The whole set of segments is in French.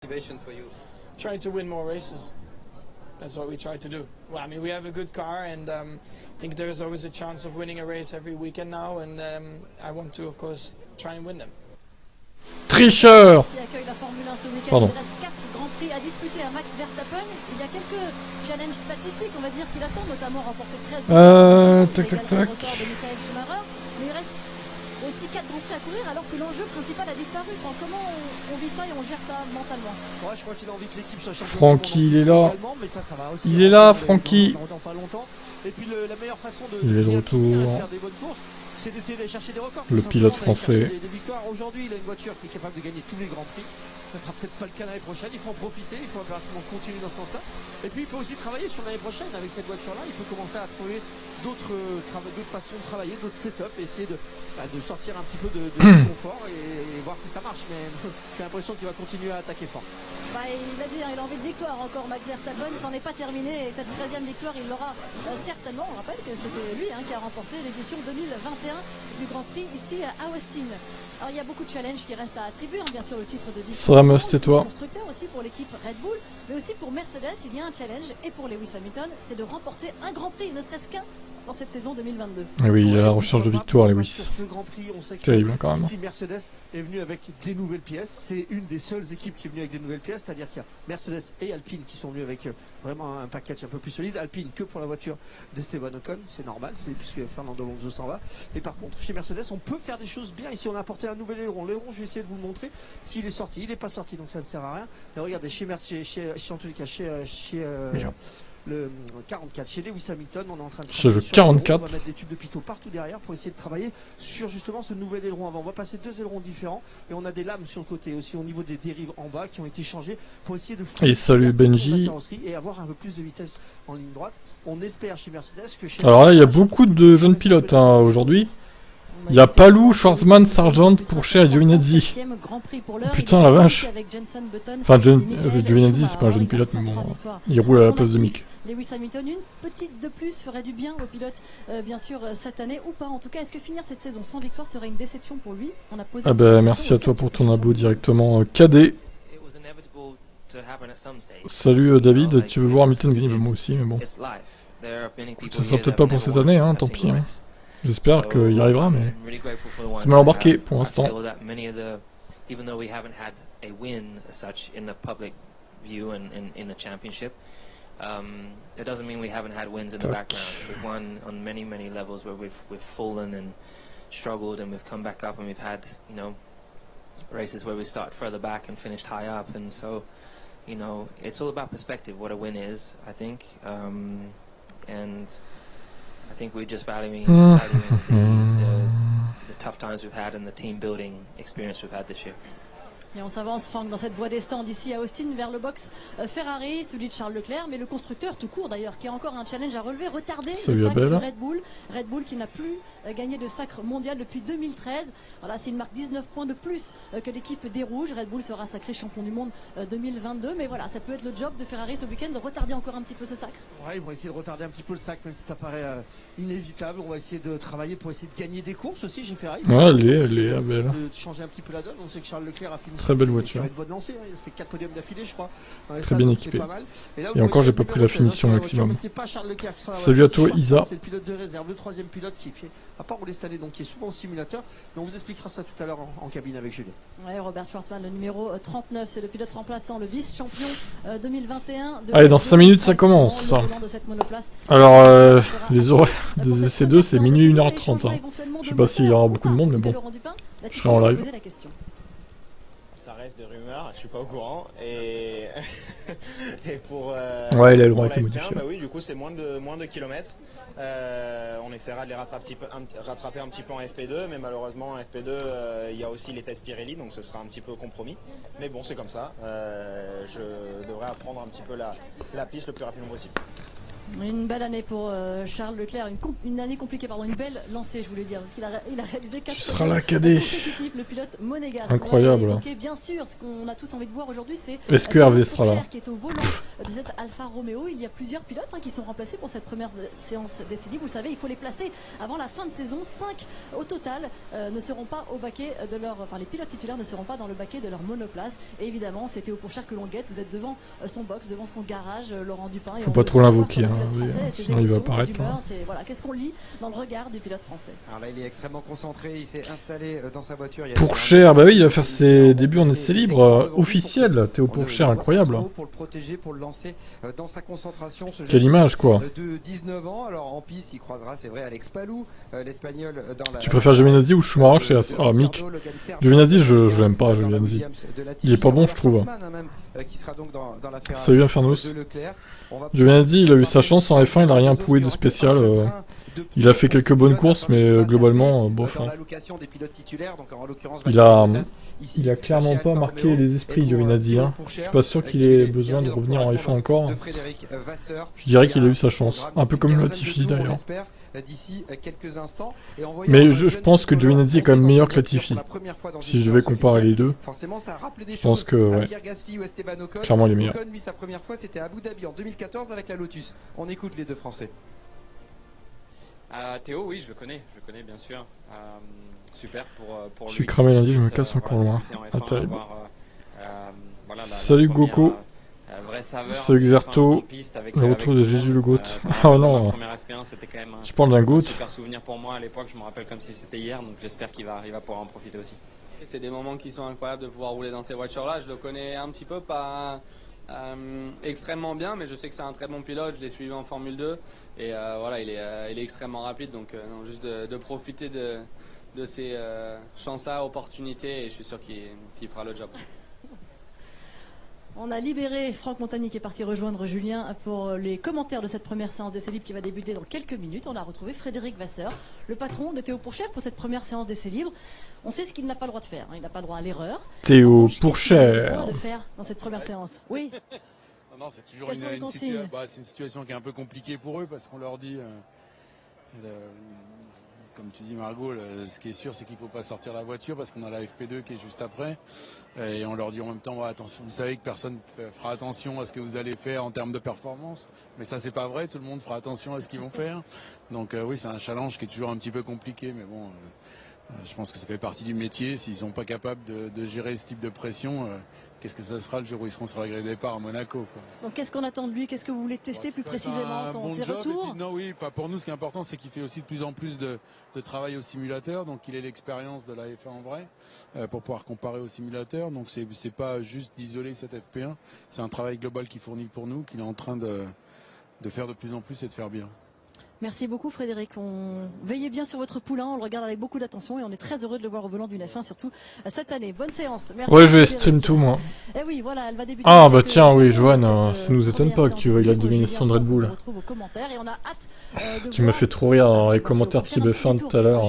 motivation for you? Try to win more races. That's what we try to do. Well, I mean, we have a good car, and I think there's always a chance of winning a race every weekend now, and I want to, of course, try and win them. Tricheur! Qui accueille la Formule 1 ce week-end. Pardon. Il reste 4 grands prix à disputer à Max Verstappen. Il y a quelques challenges statistiques, on va dire, qu'il attend, notamment remporter 13 tac. record de Michael Schumacher. Mais il reste aussi 4 grands prix à courir, alors que l'enjeu principal a disparu. Enfin, comment on vit ça et on gère ça mentalement? Ouais, je crois qu'il a envie que l'équipe soit championne. Francky, il est là. Mais ça va aussi. Il est là, Francky. Dans pas longtemps. Et puis la meilleure façon de Il est de retour. faire des bonnes courses, c'est d'essayer d'aller chercher des records. Le Tout pilote simplement, d'aller français. chercher des victoires. Aujourd'hui, il a une voiture qui est capable de gagner tous les grands prix. Ça sera peut-être pas le cas l'année prochaine. Il faut en profiter. Il faut impérativement continuer dans ce sens-là. Et puis, il peut aussi travailler sur l'année prochaine avec cette voiture-là. Il peut commencer à trouver d'autres façons de travailler, d'autres setups, essayer de sortir un petit peu de confort et voir si ça marche. Mais j'ai l'impression qu'il va continuer à attaquer fort. Bah, il a dit, hein, il a envie de victoire encore, Max Verstappen. C'en est pas terminé. Et cette 13e victoire, il l'aura certainement. On rappelle que c'était lui qui a remporté l'édition 2021 du Grand Prix ici à Austin. Alors il y a beaucoup de challenges qui restent à attribuer, bien sûr le titre de Ramos, tais-toi. constructeur aussi pour l'équipe Red Bull, mais aussi pour Mercedes, il y a un challenge, et pour Lewis Hamilton, c'est de remporter un Grand Prix, ne serait-ce qu'un, dans cette saison 2022. Et oui, il a la recherche de victoire, Lewis. Sur ce Grand Prix, on sait que Terrible, quand même. si Mercedes est venu avec des nouvelles pièces, c'est une des seules équipes qui est venue avec des nouvelles pièces, c'est-à-dire qu'il y a Mercedes et Alpine qui sont venus avec vraiment un package un peu plus solide. Alpine que pour la voiture d'Esteban Ocon, c'est normal, c'est puisque Fernando Alonso s'en va. Et par contre, chez Mercedes, on peut faire des choses bien. Ici, on a apporté un nouvel aileron. L'aileron, je vais essayer de vous le montrer. S'il est sorti, il n'est pas sorti, donc ça ne sert à rien. Mais regardez, en tous les cas, le 44 chez Lewis Hamilton, on est en train de Chez le sur 44. on va mettre des tubes de pitot partout derrière pour essayer de travailler sur justement ce nouvel aileron avant. On va passer 2 ailerons différents et on a des lames sur le côté aussi au niveau des dérives en bas qui ont été changées pour essayer de Et salut Benji. et avoir un peu plus de vitesse en ligne droite. On espère chez Mercedes que chez Alors là, il y a beaucoup de jeunes pilotes aujourd'hui. Il y a Palou, Schwarzman, Sargent, Pourchaire et Giovinazzi. Putain, la vache. Enfin, Giovinazzi, c'est pas un jeune pilote, mais bon, il roule à la place de Mick. Lewis Hamilton, une petite de plus ferait du bien au pilote, bien sûr, cette année, ou pas. En tout cas, est-ce que finir cette saison sans victoire serait une déception pour lui? On a posé Ah bah merci à toi pour ton abo directement. KD. Salut David, tu veux voir Hamilton gagner? Bah, moi aussi, mais bon. Écoute, ça sera peut-être pas pour cette année, hein, tant pis. Hein. J'espère qu'il y arrivera, mais c'est mal embarqué pour l'instant. Even though we haven't had a win as such in the public view and in the championship, it doesn't mean we haven't had wins in the background. We've won on many levels where we've fallen and struggled, and we've come back up, and we've had, you know, races where we start further back and finished high up. And so, you know, it's all about perspective, what a win is, I think, and I think we're just valuing the tough times we've had and the team building experience we've had this year. Et on s'avance, Franck, dans cette voie des stands ici à Austin vers le box Ferrari, celui de Charles Leclerc, mais le constructeur tout court d'ailleurs, qui a encore un challenge à relever, retarder le sacre de Red Bull. Red Bull qui n'a plus gagné de sacre mondial depuis 2013. Voilà, c'est une marque 19 points de plus que l'équipe des Rouges. Red Bull sera sacré champion du monde 2022, mais voilà, ça peut être le job de Ferrari ce week-end de retarder encore un petit peu ce sacre. Ouais, ils vont essayer de retarder un petit peu le sacre, même si ça paraît inévitable. On va essayer de travailler pour essayer de gagner des courses aussi chez Ferrari. Ouais, elle est belle. De changer un petit peu la donne. On sait que Charles Leclerc a fini très belle voiture. Une bonne lancée, hein. Il a fait 4 podiums d'affilée, je crois. Très bien équipé. Et encore, j'ai pas pris la finition maximum. Salut à toi, Isa. C'est le pilote de réserve, le 3e pilote qui fait, à part rouler cette année, donc qui est souvent en simulateur. Mais on vous expliquera ça tout à l'heure en cabine avec Julien. Ouais, Robert Schwarzman, le numéro 39, c'est le pilote remplaçant, le vice-champion 2021. Allez, dans 5 minutes, ça commence. Alors, les horaires de C2, c'est minuit 1h30. Hein. Je sais pas s'il y aura beaucoup de monde, mais bon, je serai en live. Ça reste des rumeurs, je suis pas au courant. Et pour ouais, l'aileron a été modifié. Bah oui, du coup c'est moins de kilomètres. On essaiera de les rattraper un petit peu en FP2, mais malheureusement en FP2 il y a aussi les tests Pirelli, donc ce sera un petit peu compromis. Mais bon, c'est comme ça. Je devrais apprendre un petit peu la piste le plus rapidement possible. Une belle année pour Charles Leclerc, une année compliquée, pardon, une belle lancée, je voulais dire, parce qu'il a réalisé 4 consécutifs, le pilote monégasque. Incroyable. Bien sûr, ce qu'on a tous envie de voir aujourd'hui, c'est est-ce que Hervé sera là? Qui est au volant de cette Alfa Romeo. Il y a plusieurs pilotes qui sont remplacés pour cette première séance d'essai libre. Vous savez, il faut les placer avant la fin de saison. 5 au total ne seront pas au baquet de leur... Enfin, les pilotes titulaires ne seront pas dans le baquet de leur monoplace. Et évidemment, c'est Théo Pourchaire que l'on guette. Vous êtes devant son box, devant son garage, Laurent Dupin. Faut pas trop l'invoquer, hein, oui, sinon il va apparaître. Voilà, qu'est-ce qu'on lit dans le regard du pilote français? Alors là, il est extrêmement concentré, il s'est installé dans sa voiture. Pourchaire, bah oui, il va faire ses débuts en essai libre officiel. Théo Pourchaire, incroyable. Pour le protéger, pour le lancer dans sa concentration. Quelle image, quoi. De 19 ans, alors en piste, il croisera, c'est vrai, Alex Palou, l'Espagnol dans la... Tu préfères Giovinazzi ou Schumacher chez Mick? Giovinazzi, je l'aime pas, Giovinazzi. Il est pas bon, je trouve. Salut Infernos. Giovinazzi, il a eu sa chance en F1, il a rien prouvé de spécial. Il a fait quelques bonnes courses, mais globalement, bof. Hein. Il a clairement pas marqué les esprits, Giovinazzi. Hein. Je suis pas sûr qu'il ait besoin de revenir en F1 encore. Je dirais qu'il a eu sa chance. Un peu comme Latifi d'ailleurs. Mais je pense que Giovinazzi est quand même meilleur que Latifi. Si je vais comparer les deux, je pense que ouais, clairement il est meilleur. Lui, sa première fois, c'était à Abu Dhabi en 2014 avec la Lotus. On écoute les deux Français. Théo, oui, je le connais bien sûr. Super pour je suis cramé lundi, je me casse encore loin. Pas terrible. Salut Goko. Salut Xerto. Le retour de Jésus le Goat. Oh non. Tu parles d'un Goat. Super souvenir pour moi à l'époque, je me rappelle comme si c'était hier, donc j'espère qu'il va pouvoir en profiter aussi. C'est des moments qui sont incroyables de pouvoir rouler dans ces voitures-là. Je le connais un petit peu, pas extrêmement bien, mais je sais que c'est un très bon pilote. Je l'ai suivi en Formule 2 et voilà, il est extrêmement rapide, donc non, juste de profiter de ces chances-là, opportunités, et je suis sûr qu'il fera le job. On a libéré Franck Montagny qui est parti rejoindre Julien pour les commentaires de cette première séance d'essai libre qui va débuter dans quelques minutes. On a retrouvé Frédéric Vasseur, le patron de Théo Pourchaire pour cette première séance d'essai libre. On sait ce qu'il n'a pas le droit de faire, hein. Il n'a pas le droit à l'erreur. Théo Pourchaire. Qu'est-ce qu'il a le droit de faire dans cette première séance? Oui. Non, c'est toujours une situation qui est un peu compliquée pour eux parce qu'on leur dit... Comme tu dis Margot, ce qui est sûr c'est qu'il ne faut pas sortir la voiture parce qu'on a la FP2 qui est juste après et on leur dit en même temps ouais, attention, vous savez que personne fera attention à ce que vous allez faire en termes de performance, mais ça c'est pas vrai, tout le monde fera attention à ce qu'ils vont faire, donc oui c'est un challenge qui est toujours un petit peu compliqué, mais bon je pense que ça fait partie du métier. S'ils sont pas capables de gérer ce type de pression, qu'est-ce que ça sera le jour où ils seront sur la grille de départ à Monaco, quoi. Donc qu'est-ce qu'on attend de lui? Qu'est-ce que vous voulez tester plus précisément, ses retours? Non, oui, pour nous ce qui est important c'est qu'il fait aussi de plus en plus de travail au simulateur, donc il ait l'expérience de la F1 en vrai pour pouvoir comparer au simulateur, donc c'est pas juste d'isoler cette FP1, c'est un travail global qu'il fournit pour nous, qu'il est en train de faire de plus en plus et de faire bien. Merci beaucoup Frédéric, veillez bien sur votre poulain, on le regarde avec beaucoup d'attention et on est très heureux de le voir au volant d'une F1 surtout cette année. Bonne séance. Merci. Ouais, je vais stream tout moi. Et oui, voilà, elle va débuter. Ah bah tiens, oui, Joanne, ça nous étonne pas que tu veuilles la domination de Red Bull. Tu m'as fait trop rire dans les commentaires de TBF1 tout à l'heure.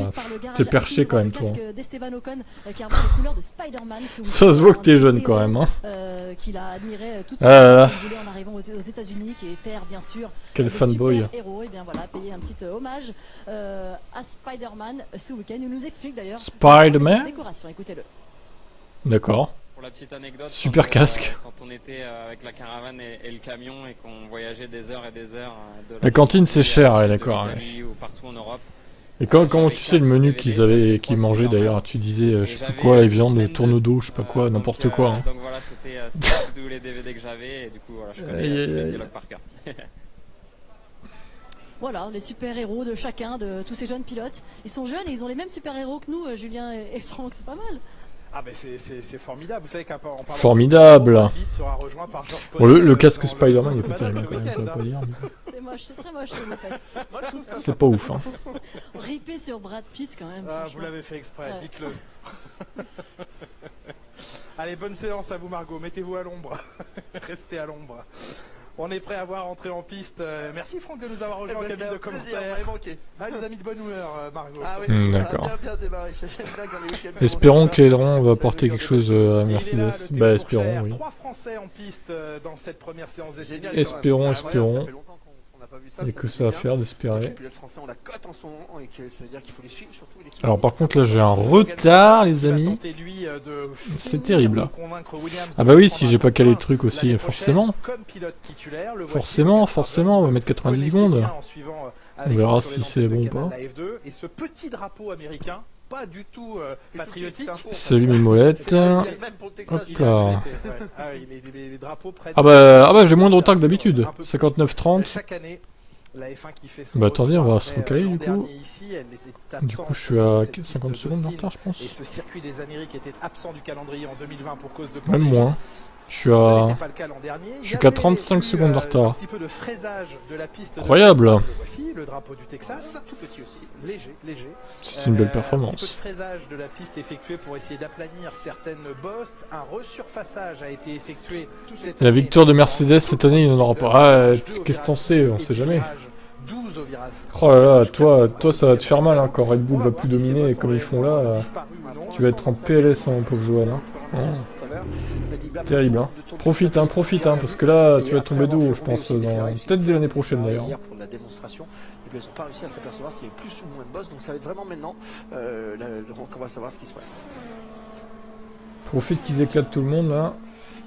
T'es perché quand même toi. Ça se voit que t'es jeune quand même. Hein. Qu'il a admiré tout en arrivant aux États-Unis, qui est père bien sûr. Quel fanboy. Héros, et bien voilà, payer un petit hommage à Spider-Man ce week-end. Il nous explique d'ailleurs Spider-Man. Décoration, écoutez-le. D'accord. Pour la petite anecdote, super casque. Quand on était avec la caravane et le camion et qu'on voyageait des heures et des heures de la cantine c'est cher, ouais, d'accord. Ouais. Ou partout en Europe. Et comment tu sais le menu qu'ils mangeaient d'ailleurs? Tu disais je sais pas quoi, la viande, le tourne d'eau, je sais pas quoi, n'importe quoi. Hein. Donc voilà, c'était tous les DVD que j'avais et du coup voilà, je connais les dialogues par cœur. Voilà, les super-héros de chacun, de tous ces jeunes pilotes. Ils sont jeunes et ils ont les mêmes super-héros que nous, Julien et Franck, c'est pas mal. Ah ben c'est formidable, vous savez qu'en parlant formidable. Par bon, le casque Spider-Man est pas terrible quand même, je vais pas dire. C'est moche, c'est très moche en fait. C'est pas ouf hein. Ripé sur Brad Pitt quand même. Ah, vous l'avez fait exprès, ouais. Dites-le. Allez, bonne séance à vous Margot, mettez-vous à l'ombre. Restez à l'ombre. On est prêt à voir entrer en piste. Merci Franck de nous avoir rejoint en cabine de commentaires. Ah, il nous a mis de bonne humeur, Margot. Ah oui, d'accord. Bien démarré. Espérons que l'aileron va apporter quelque chose à Mercedes. Bah espérons, oui. 3 Français en piste dans cette première séance d'essai. Espérons. Il n'y a que ça à faire d'espérer. Les pilotes français ont la cote en ce moment et que ça veut dire qu'il faut les suivre surtout. Alors par contre là j'ai un retard les amis. C'est terrible là. Ah bah oui si j'ai pas calé le truc aussi forcément. Forcément on va mettre 90 secondes. On verra si c'est bon ou pas. Et ce petit drapeau américain, pas du tout patriotique. Salut Mimolette. Hop là. Ah bah j'ai moins de retard que d'habitude. 59-30. Chaque année, la F1 qui fait son bah attendez, on va se retour, recaler du coup. ici, Du coup je suis à 50 secondes de retard je pense. Et ce circuit des Amériques était absent du calendrier en 2020 pour cause de même moins. Je suis qu'à 35 secondes de retard. Incroyable. Voici le drapeau du Texas, tout petit aussi, léger. C'est une belle performance. Un petit peu de fraisage de la piste effectué pour essayer d'aplanir certaines bosses. Un resurfaçage a été effectué. La victoire de Mercedes cette année, il n'en aura pas. Ah, qu'est-ce que t'en sais? On sait jamais. Oh là là, toi ça va te faire mal hein, quand Red Bull va plus dominer comme ils font là. Tu vas être en PLS, hein, pauvre Johan. Hein. Oh. Terrible. Hein. Profite, parce que là tu vas tomber de haut, je pense, peut-être dès l'année prochaine d'ailleurs. Pour la démonstration, et puis ils n'ont pas réussi à s'apercevoir s'il y avait plus ou moins de boss, donc ça va être vraiment maintenant qu'on va savoir ce qui se passe. Profite qu'ils éclatent tout le monde là,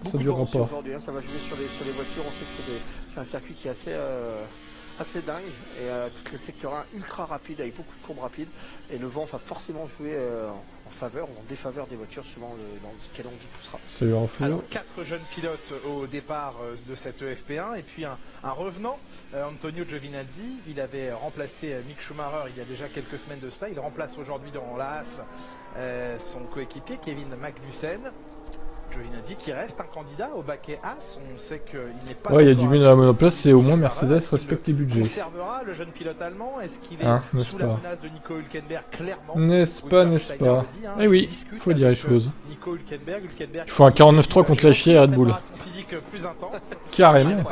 ça durera pas. Aujourd'hui, hein, ça va jouer sur les voitures, on sait que c'est un circuit qui est assez dingue et tous les secteurs 1 ultra rapides avec beaucoup de courbes rapides et le vent va forcément jouer en faveur ou en défaveur des voitures suivant dans quel angle il poussera. C'est en flou. Alors 4 jeunes pilotes au départ de cette FP1 et puis un revenant, Antonio Giovinazzi. Il avait remplacé Mick Schumacher il y a déjà quelques semaines de cela. Il remplace aujourd'hui dans la Haas son coéquipier Kevin Magnussen. Giovinazzi qui reste un candidat au baquet As, on sait qu'il n'est pas... Ouais, il y a du mieux dans la monoplace, c'est au moins Mercedes respecte les budgets. Conservera le jeune pilote allemand, est-ce qu'il est sous la menace de Nico Hülkenberg? Clairement. N'est-ce pas Eh oui, faut dire les choses. Il faut un 49-3 contre la FIA et Red Bull. Carrément.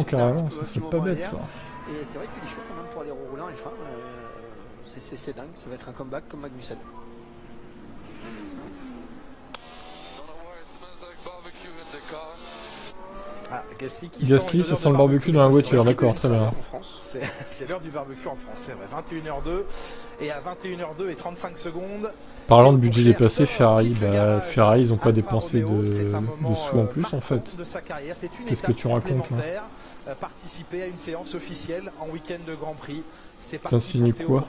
Carrément, ça serait pas bête ça. Et c'est vrai qu'il est chaud quand même pour aller rouler en F1, c'est dingue, ça va être un comeback comme Magnussen. Ah, Gasly, ça sent le barbecue dans la voiture, d'accord, très bien. C'est l'heure du barbecue en France, c'est vrai, 21h02, et à 21h02 et 35 secondes... Parlant de budget dépassé, Ferrari, ils n'ont pas dépensé de sous en plus en fait. Qu'est-ce que tu racontes là? Participer à une séance officielle en week-end de Grand Prix, c'est pas signe quoi?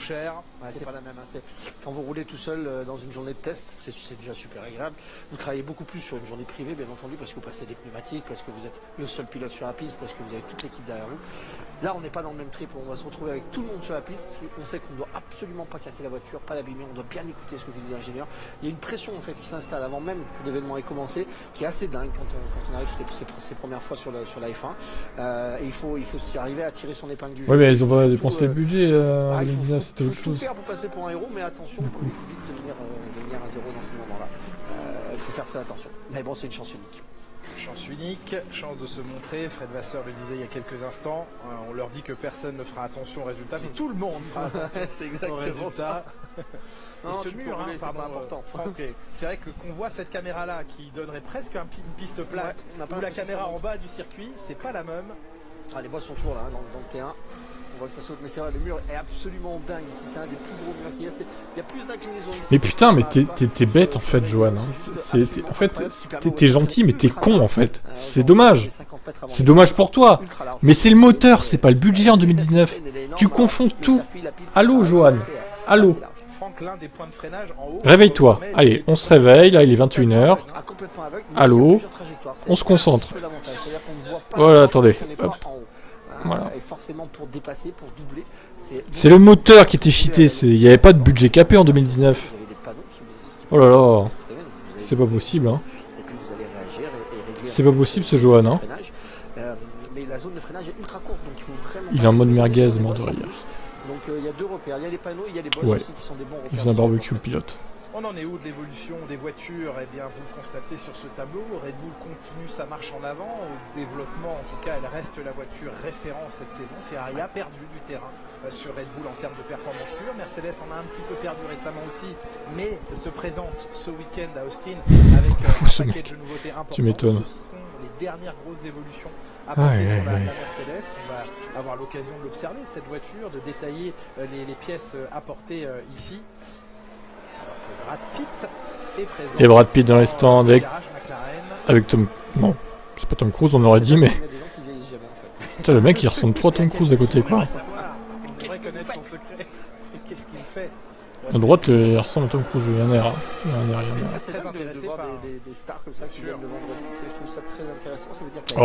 C'est pas la même, hein. Quand vous roulez tout seul dans une journée de test, c'est déjà super agréable. Vous travaillez beaucoup plus sur une journée privée, bien entendu, parce que vous passez des pneumatiques, parce que vous êtes le seul pilote sur la piste, parce que vous avez toute l'équipe derrière vous. Là, on n'est pas dans le même trip, on va se retrouver avec tout le monde sur la piste. On sait qu'on ne doit absolument pas casser la voiture, pas l'abîmer, on doit bien écouter ce que dit l'ingénieur. Il y a une pression en fait qui s'installe avant même que l'événement ait commencé, qui est assez dingue quand on arrive ses premières fois sur la F1. Et il faut s'y arriver à tirer son épingle du jeu. Oui, mais ils ont pas dépensé le budget en 2019, c'était autre chose. Il faut tout faire pour passer pour un héros, mais attention, il faut vite devenir un zéro dans ces moments-là. Il faut faire très attention. Mais bon, c'est une chance unique. Chance unique, chance de se montrer. Fred Vasseur le disait il y a quelques instants. On leur dit que personne ne fera attention au résultat, mais tout le monde fera attention au résultat. Non, et ce mur, pardon, important. C'est vrai que qu'on voit cette caméra-là qui donnerait presque une piste plate, ou la caméra en bas du circuit, c'est pas la même. Ah, les bois sont toujours là, dans le T1. On voit que ça saute, mais c'est vrai, le mur est absolument dingue ici. C'est un des plus gros murs qu'il y a. Il y a plus d'inclinaison ici. Mais putain, mais t'es bête en fait, Johan. En fait, t'es gentil, mais t'es con en fait. C'est dommage. C'est dommage pour toi. Mais c'est le moteur, c'est pas le budget en 2019. Tu confonds tout. Allô, Johan. Allô. Réveille-toi. Allez, on se réveille. Là, il est 21h. Allô. On se concentre. Voilà, attendez. Hop. Voilà. C'est le moteur qui était cheaté. Il n'y avait pas de budget capé en 2019. Oh là là. C'est pas possible. Hein. C'est pas possible ce Johan. Hein. Il est en mode merguez, mort de rire. Donc il y a deux repères, il y a les panneaux, il y a les bosses aussi qui sont des bons repères. Il faisait un barbecue le pilote. On en est où de l'évolution des voitures? Eh bien, vous le constatez sur ce tableau, Red Bull continue sa marche en avant. Au développement, en tout cas, elle reste la voiture référence cette saison. Ferrari a perdu du terrain sur Red Bull en termes de performance pure. Mercedes en a un petit peu perdu récemment aussi, mais se présente ce week-end à Austin avec un paquet de nouveautés importantes. Tu m'étonnes. Ce seront les dernières grosses évolutions apporté sur la Mercedes. On va avoir l'occasion de l'observer, cette voiture, de détailler les pièces apportées ici. Alors que Brad Pitt est présent. Et Brad Pitt dans les stands avec Tom... Non, c'est pas Tom Cruise, on aurait dit, mais... Putain, le mec il ressemble trop à Tom Cruise à côté, quoi. On devrait connaître son secret. Qu'est-ce qu'il fait? À droite, il ressemble à Tom Cruise, il y a un air. C'est très intéressé par des stars comme ça qui viennent le vendredi. Je trouve ça très intéressant. Ça veut dire qu'il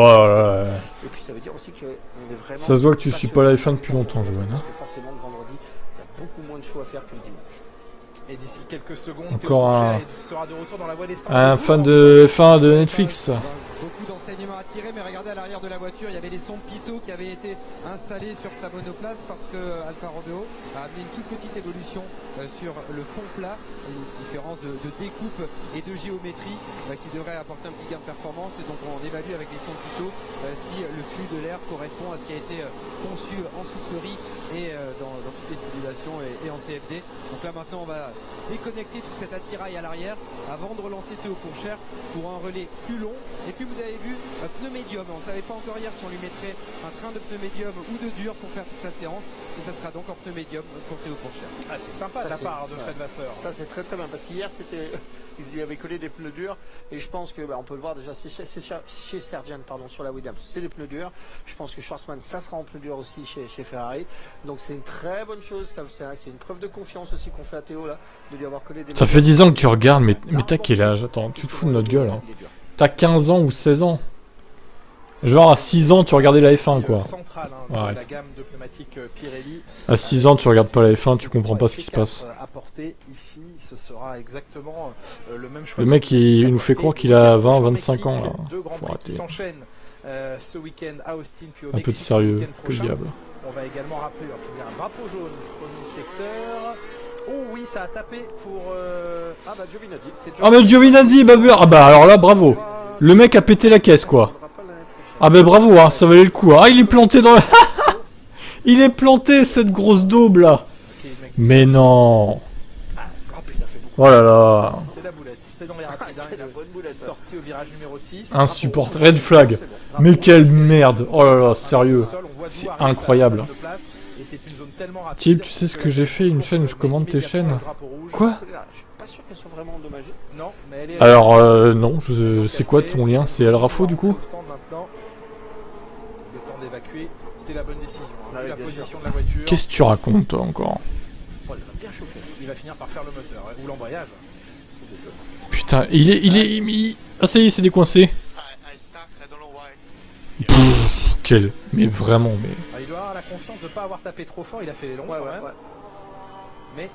et puis ça veut dire aussi qu'on est vraiment. Ça se voit que tu suis pas la F1 depuis longtemps, Johan. Parce que forcément, le vendredi, il y a beaucoup moins de choix à faire que le dimanche. Et d'ici quelques secondes, encore sera de retour dans la voie des stands. Un fan de F1 de Netflix. Beaucoup d'enseignements à tirer, mais regardez à l'arrière de la voiture, il y avait les sons Pitot qui avaient été installés sur sa monoplace parce que Alfa Romeo a amené une toute petite évolution sur le fond plat, une différence de découpe et de géométrie qui devrait apporter un petit gain de performance. Et donc on évalue avec les sons Pitot si le flux de l'air correspond à ce qui a été conçu en soufflerie et dans toutes les simulations et en CFD. Donc là maintenant on va déconnecter tout cet attirail à l'arrière avant de relancer Théo Pourchaire pour un relais plus long. Et puis vous avez vu un pneu médium, on ne savait pas encore hier si on lui mettrait un train de pneu médium ou de dur pour faire toute sa séance, et ça sera donc en pneu médium pour Théo Pourchaire. Ah, c'est sympa de la part de Fred Vasseur. Ça c'est très très bien, parce qu'hier c'était ils lui avaient collé des pneus durs, et je pense que on peut le voir déjà chez Sargent sur la Williams, c'est des pneus durs. Je pense que Schwarzman ça sera en pneus durs aussi chez Ferrari, donc c'est une très bonne chose, c'est une preuve de confiance aussi qu'on fait à Théo là, de lui avoir collé des. Ça fait 10 ans que tu regardes, mais t'as quel âge? Attends, tu te fous de notre gueule, hein. T'as 15 ans ou 16 ans. Genre à 6 ans tu regardais la F1 quoi. Arrête. À 6 ans tu regardes pas la F1, tu comprends pas ce qui se passe. Ici, ce sera exactement le même choix. Le mec il nous fait croire qu'il a 20-25 ans là. Faut arrêter. Ce week-end à Austin, puis au un peu de sérieux, que le diable. On va également rappeler qu'il y a un drapeau jaune premier secteur. Oh oui, ça a tapé pour ah bah Giovinazzi. Ah bah Giovinazzi, ah bah alors là bravo. Le mec a pété la caisse quoi. Ah bah bravo, hein, ça valait le coup. Ah il est planté dans la... Il est planté cette grosse daube là. Mais non. Oh là là. C'est la boulette, c'est dans les rapides. C'est la bonne boulette. Sortie au virage numéro 6. Insupportable. Red flag. Mais quelle merde. Oh là là, sérieux. C'est incroyable. Type, tu sais ce que j'ai fait, une chaîne où je commande tes chaînes? Quoi? Alors non, c'est quoi ton lien? C'est El Rafo du coup? Qu'est-ce que tu racontes toi encore? Il va finir par faire le moteur ou l'embrayage. Putain, ah ça y est, c'est décoincé. Quel... Mais vraiment, mais... Il doit avoir la confiance de ne pas avoir tapé trop fort, il a fait les longs quand même. Mais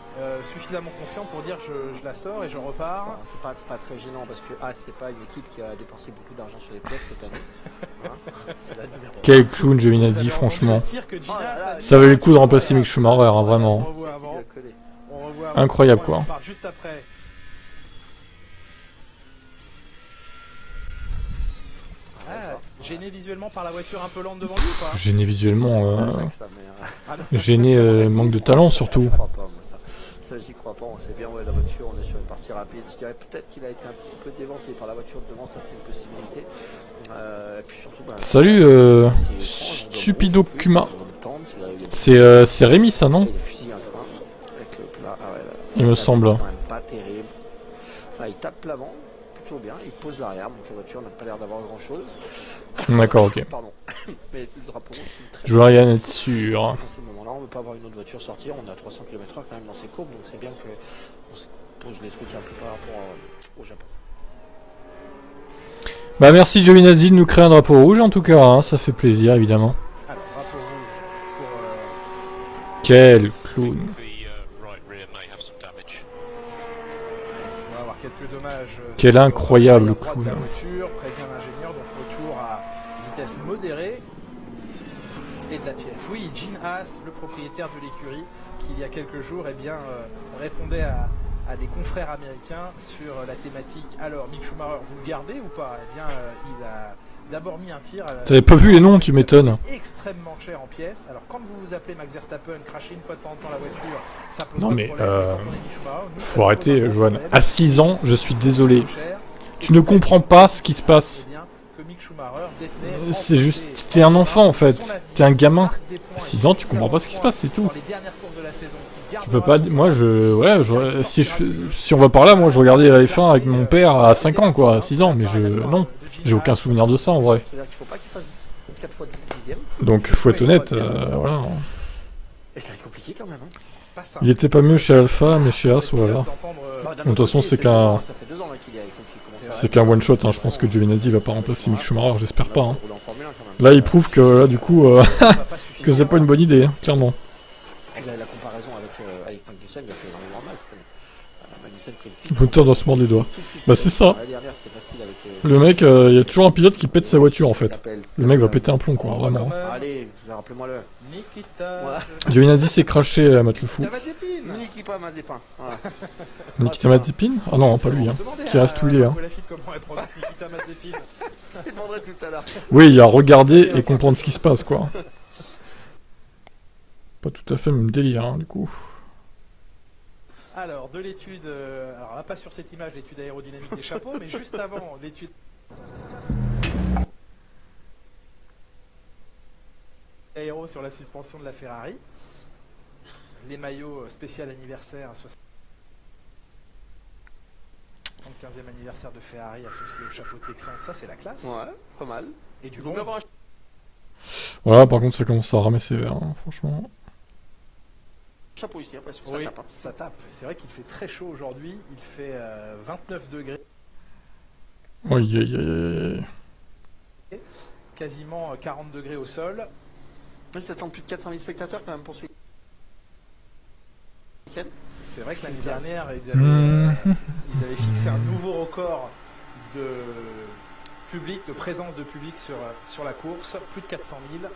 suffisamment confiant pour dire je la sors et je repars. C'est pas très gênant parce que c'est pas une équipe qui a dépensé beaucoup d'argent sur les pièces cette année. C'est la numéro 1. Quel clown Giovinazzi, franchement. Ça valait le coup de remplacer Mick Schumacher, hein, vraiment. Incroyable quoi. Juste après. Gêné visuellement par la voiture un peu lente devant lui ou pas? Gêné visuellement, gêné manque de talent surtout. Ça j'y crois pas, on sait bien la voiture, on est sur une partie rapide. Je dirais peut-être qu'il a été un petit peu déventé par la voiture de devant, ça c'est une possibilité. Puis surtout, salut Stupido Kuma. C'est Rémi ça non? Il me semble. Pas terrible. Il tape l'avant. Bien, il pose l'arrière, donc la voiture n'a pas l'air d'avoir grand chose. D'accord, ok. Pardon. Mais le drapeau, je veux rien être sûr. À ce moment-là, on ne veut pas avoir une autre voiture sortir, on est à 300 km/h quand même dans ces courbes, donc c'est bien qu'on se pose les trucs un peu par rapport au Japon. Bah merci Giovinazzi de nous créer un drapeau rouge en tout cas, hein, ça fait plaisir évidemment. Alors, drapeau rouge pour... Quel clown. Quel incroyable clown. La voiture, prévient l'ingénieur, donc retour à vitesse modérée. Et de la pièce. Oui, Gene Haas, le propriétaire de l'écurie, qui il y a quelques jours répondait à des confrères américains sur la thématique. Alors, Mick Schumacher, vous le gardez ou pas? Eh bien, il a d'abord mis un tir. T'avais pas vu les noms, tu m'étonnes. Extrêmement cher en pièces. Alors, quand vous vous appelez Max Verstappen, crachez une fois de temps en temps la voiture, ça pose non, mais problème. faut arrêter, Johan. À 6 ans, je suis désolé. Tu ne comprends pas ce qui se passe. Mick Schumacher détenait... C'est juste, t'es un enfant en fait, t'es un gamin. À 6 ans, tu comprends pas ce qui se passe, c'est tout. Tu peux pas... Moi, si on va par là, moi je regardais la F1 avec mon père à 5 ans, quoi, à 6 ans, mais non. J'ai aucun souvenir de ça en vrai. Donc, faut être honnête, voilà. Et ça va être compliqué quand même. Il était pas mieux chez Alpha, mais chez As, voilà. De toute façon, c'est qu'un one shot, hein. Je pense que Giovinazzi va pas remplacer Mick Schumacher, j'espère pas. Hein. Là, il prouve que, là, du coup, que c'est pas une bonne idée, hein, clairement. La comparaison avec Magnussen, il a fait énormément mal. Le moteur doit se mordre les doigts. Bah, c'est ça. Le mec, il y a toujours un pilote qui pète sa voiture en fait. Le mec va péter un plomb, quoi, vraiment. Allez, rappelez-moi-le. Giovinazzi s'est craché à mettre le fou. Nikita Mazepin. Nikita Mazepin? Ah non, pas lui, hein. Qui reste où il est, hein. Oui, il y a regarder et comprendre ce qui se passe, quoi. Pas tout à fait le même délire, hein, du coup. Alors, de l'étude, alors là, pas sur cette image, l'étude aérodynamique des chapeaux, mais juste avant l'étude... aéro sur la suspension de la Ferrari. Les maillots spécial anniversaire, 75e anniversaire de Ferrari associé au chapeau texan, ça c'est la classe. Ouais, pas mal. Et du bon. Voilà, par contre ça commence à ramer sévère, hein, franchement. Chapeau ici, après, oui, ça tape. Ça tape. C'est vrai qu'il fait très chaud aujourd'hui, il fait 29 degrés. Aïe aïe aïe aïe. Quasiment 40 degrés au sol. Oui, ça tente plus de 400 000 spectateurs quand même pour celui. C'est vrai que l'année dernière, ils avaient fixé un nouveau record de public, de présence de public sur la course, plus de 400 000.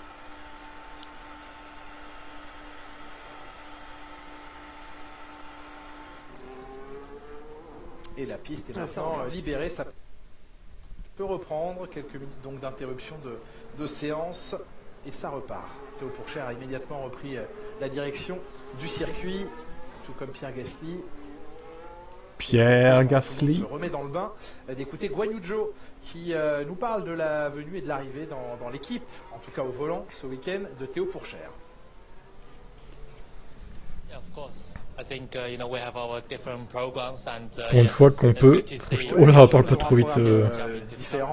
Et la piste est maintenant libérée, ça peut reprendre quelques minutes donc d'interruption de séance et ça repart. Théo Pourchaire a immédiatement repris la direction du circuit, tout comme Pierre Gasly. Pierre Gasly. On se remet dans le bain d'écouter Guan Yu Zhou qui nous parle de la venue et de l'arrivée dans l'équipe, en tout cas au volant ce week-end, de Théo Pourchaire. Pour une fois qu'on peut... Oh là, parle pas trop vite,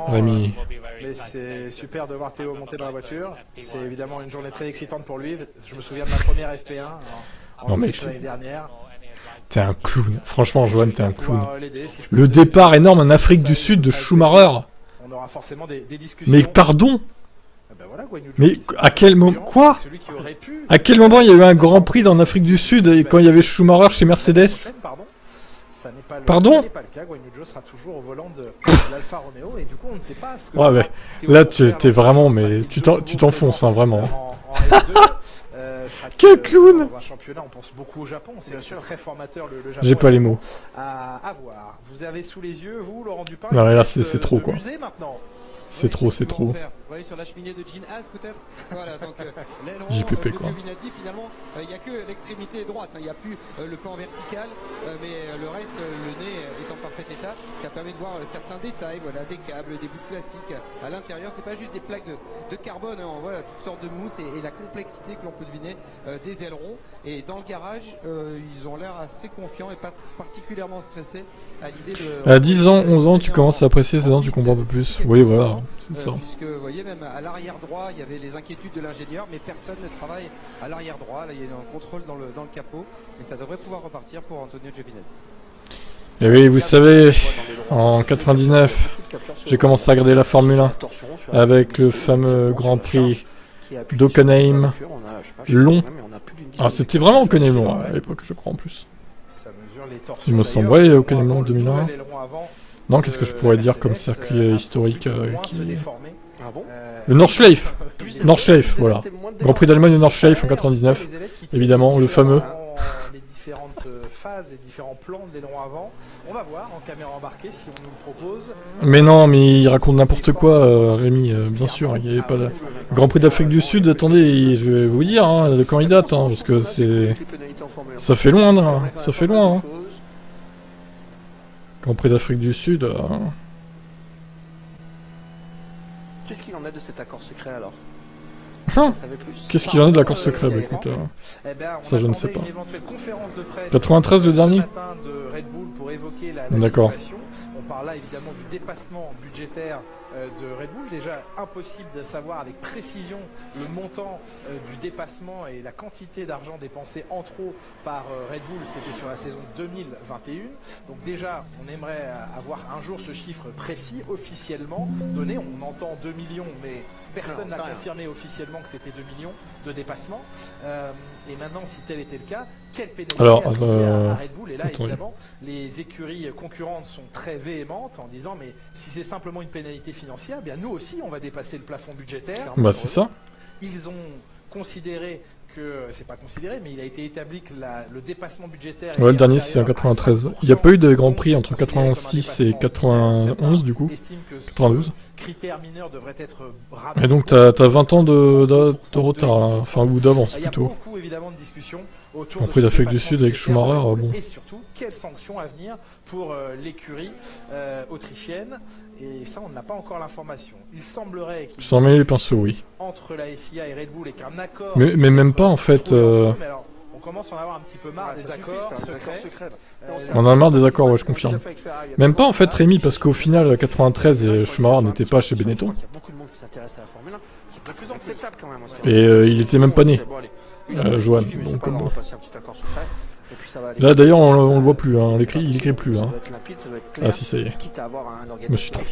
Rémi. Mais c'est super de voir Théo monter dans la voiture. C'est évidemment une journée très excitante pour lui. Je me souviens de ma première FP1 en l'année dernière. T'es un clown. Franchement, Johan, t'es un clown. Le départ énorme en Afrique du Sud de Schumacher. On aura forcément des discussions. Mais pardon. Mais à quel moment... Quoi? À quel moment il y a eu un Grand Prix en Afrique du Sud et quand il y avait Schumacher chez Mercedes? Pardon? Ouais, mais là, t'es vraiment... Mais tu t'enfonces, hein, vraiment. Quel clown! Dans un championnat, on pense beaucoup au Japon, c'est très formateur le Japon. J'ai pas les mots. À voir. Vous avez sous les yeux, vous, Laurent Dupin. Non, mais là, c'est trop, quoi. C'est trop, c'est trop. Vous voyez sur la cheminée de Jean Haas peut-être. Voilà, donc JPP quoi. Finalement, il n'y a que l'extrémité droite, il n'y a plus le plan vertical, mais le reste, le nez est en parfait état. Ça permet de voir certains détails, voilà, des câbles, des bouts de plastique à l'intérieur. C'est pas juste des plaques de carbone, hein, on voit toutes sortes de mousse et la complexité que l'on peut deviner des ailerons. Et dans le garage, ils ont l'air assez confiants et pas particulièrement stressés à l'idée de... À 10 ans, 11 ans, tu commences à apprécier, 16 ans, tu comprends un peu plus. Oui, voilà. C'est ça. Puisque vous voyez, même à l'arrière droit, il y avait les inquiétudes de l'ingénieur, mais personne ne travaille à l'arrière droit. Là, il y a un contrôle dans le capot, et ça devrait pouvoir repartir pour Antonio Giovinazzi. Et oui, vous savez, en 99, j'ai commencé à regarder la Formule 1 avec le fameux Grand Prix d'Hockenheim long. Ah, c'était vraiment Hockenheim long à l'époque, je crois en plus. Il me semblait Hockenheim long 2001. Non, qu'est-ce que je pourrais dire comme circuit historique Le Nordschleife. Nordschleife, voilà. Grand Prix d'Allemagne de Nordschleife en 99, évidemment, le fameux. Les différentes phases et différents plans de l'aileron avant. On va voir en caméra embarquée si on nous le propose. Mais non, mais il raconte n'importe quoi, Rémi, bien sûr. Il n'y avait pas le Grand Prix d'Afrique du Sud. Attendez, je vais vous dire de quand il date, hein, parce que c'est... Ça fait loin, hein, ça fait loin. Hein. Grand Prix d'Afrique du Sud. Qu'est-ce qu'il en est de cet accord secret alors? Qu'est-ce qu'il en est de l'accord secret? Bah écoute, ça je ne sais pas. 93 le dernier? D'accord. On parle là évidemment du dépassement budgétaire de Red Bull. Déjà impossible de savoir avec précision le montant du dépassement et la quantité d'argent dépensé en trop par Red Bull. C'était sur la saison 2021. Donc déjà on aimerait avoir un jour ce chiffre précis officiellement donné. On entend 2 millions mais personne n'a confirmé officiellement que c'était 2 millions de dépassement. Et maintenant, si tel était le cas, quelle pénalité à Red Bull? Et là, évidemment, les écuries concurrentes sont très véhémentes en disant mais si c'est simplement une pénalité financière, eh bien nous aussi, on va dépasser le plafond budgétaire. Bah c'est ça. Ils ont considéré que, c'est pas considéré, mais il a été établi que le dépassement budgétaire... Ouais, le dernier c'est en 93. Il n'y a pas eu de Grand Prix entre 86 et 91 du coup. 92. Critères mineurs devraient être... Et donc t'as 20 ans de retard, hein. Enfin ou d'avance plutôt. Il y a beaucoup évidemment de discussions autour après d'Afrique du Sud avec Schumacher, bon. Et surtout, quelles sanctions à venir pour l'écurie autrichienne? Et ça, on n'a pas encore l'information. Il semblerait qu'il s'en met les pinceaux, oui. Entre la FIA et Red Bull et qu'un accord... Mais même pas en fait... Mais alors, on commence à en avoir un petit peu marre des accords secrets. On en a marre des accords, ouais, je confirme. Même pas en fait, Rémi, parce qu'au final, 93 et Schumacher n'était pas chez Benetton. Il y a beaucoup de monde qui s'intéresse à la Formule 1. C'est pas plus acceptable quand même. Et il était même pas né, Johan. Donc bon. Là d'ailleurs on le voit plus, hein. Il écrit plus. Hein. Ah si ça y est. Je me suis trompé.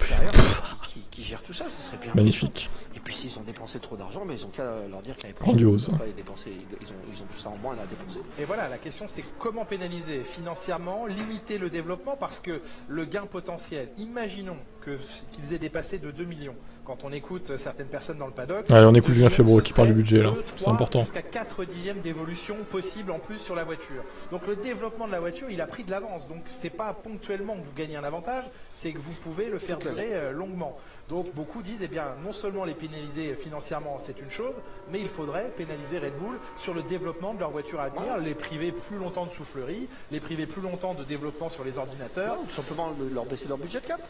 Qui gère tout ça, ce serait bien. Magnifique. Et puis s'ils ont dépensé trop d'argent, mais ils ont qu'à leur dire que l'année prochaine, ils ont tout ça en moins à dépenser. Et voilà, la question c'est comment pénaliser financièrement, limiter le développement, parce que le gain potentiel, imaginons qu'ils aient dépassé de 2 millions. Quand on écoute certaines personnes dans le paddock... Allez, on écoute Julien Febvre qui parle du budget là, c'est important. Jusqu'à 4 dixièmes d'évolution possible en plus sur la voiture. Donc le développement de la voiture, il a pris de l'avance. Donc c'est pas ponctuellement que vous gagnez un avantage, c'est que vous pouvez le faire durer longuement. Donc beaucoup disent, eh bien, non seulement les pénaliser financièrement, c'est une chose, mais il faudrait pénaliser Red Bull sur le développement de leur voiture à venir, les priver plus longtemps de soufflerie, les priver plus longtemps de développement sur les ordinateurs. Ou simplement leur baisser leur budget de cap.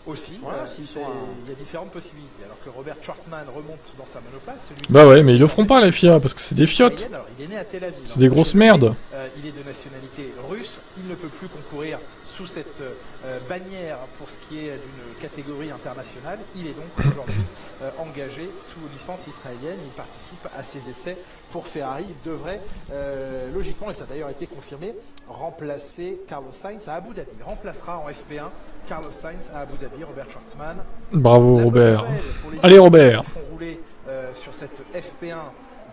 Aussi, voilà, il y a différentes possibilités. Alors que Robert Schwartzman remonte dans sa monoplace. Bah ouais, mais ils le feront pas la FIA parce que c'est des fiottes. Il est né à Tel Aviv. C'est des grosses merdes. Il est de nationalité russe. Il ne peut plus concourir sous cette bannière pour ce qui est d'une catégorie internationale. Il est donc aujourd'hui engagé sous licence israélienne. Il participe à ses essais pour Ferrari. Il devrait logiquement, et ça a d'ailleurs été confirmé, remplacer Carlos Sainz à Abu Dhabi. Il remplacera en FP1 Carlos Sainz à Abu Dhabi, Robert Schwartzman. Bravo Robert. Allez Robert. Ils font rouler sur cette FP1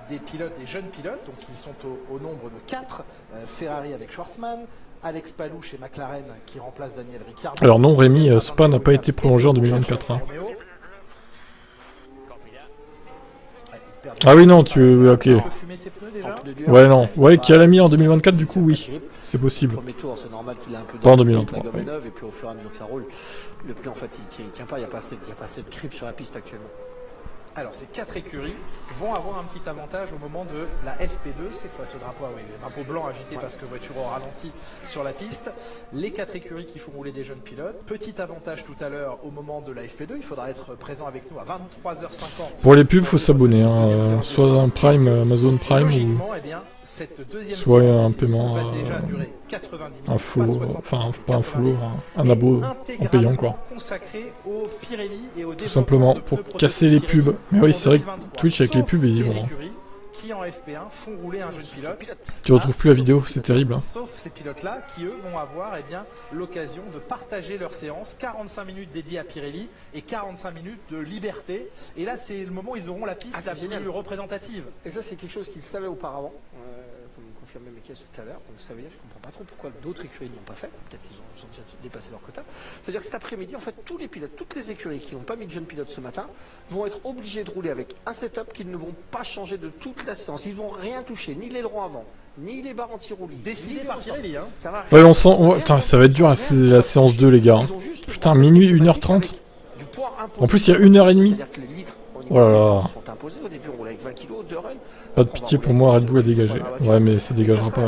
des pilotes, des jeunes pilotes, donc ils sont au nombre de 4. Ferrari avec Schwartzman, Alex Palou chez McLaren qui remplace Daniel Ricciardo. Alors non Rémi, Spa n'a pas été prolongé en 2024. Hein. Ah oui non, ok. Ouais non, ouais qui a la mis en 2024 du coup oui, c'est possible. Pas en 2023. Oui. Et puis au fur et à mesure que ça roule, le pneu en fait il tient pas, il n'y a pas assez de grip sur la piste actuellement. Alors ces 4 écuries vont avoir un petit avantage au moment de la FP2, c'est quoi ce drapeau? Ah oui, le drapeau blanc agité parce que voiture au ralenti sur la piste. Les 4 écuries qui font rouler des jeunes pilotes. Petit avantage tout à l'heure au moment de la FP2, il faudra être présent avec nous à 23h50. Pour les pubs, il faut s'abonner, hein, soit un Prime, Amazon Prime ou soit un paiement, un full, enfin pas un full, un abo en payant quoi. Tout simplement pour casser les pubs. Mais oui, c'est vrai que Twitch avec les pubs ils y vont. Hein. Qui en FP1 font rouler un jeune pilote. Tu retrouves plus la vidéo, c'est terrible. Hein. Sauf ces pilotes-là qui eux vont avoir l'occasion de partager leur séance, 45 minutes dédiées à Pirelli et 45 minutes de liberté. Et là c'est le moment où ils auront la piste la plus représentative. Et ça c'est quelque chose qu'ils savaient auparavant, comme confirmait mes caisses tout à l'heure. Donc ça veut dire je comprends pas trop pourquoi d'autres écuries ne l'ont pas fait. Peut-être qu'ils ont déjà dépassé leur quota. C'est-à-dire que cet après-midi, en fait, tous les pilotes, toutes les écuries qui n'ont pas mis de jeunes pilotes ce matin vont être obligés de rouler avec un setup qu'ils ne vont pas changer de toute la séance. Ils vont rien toucher, ni l'aileron avant, ni les barres anti-roulis. Décidé par Pirelli, hein. Ça va. Ouais, on sent. Putain, ça va être dur la séance 2, les gars. Hein. Putain, minuit, 1h30. En plus, il y a 1h30. Oh là là. Pas de pitié pour moi, Red Bull a dégagé. Ouais, mais ça dégagera pas.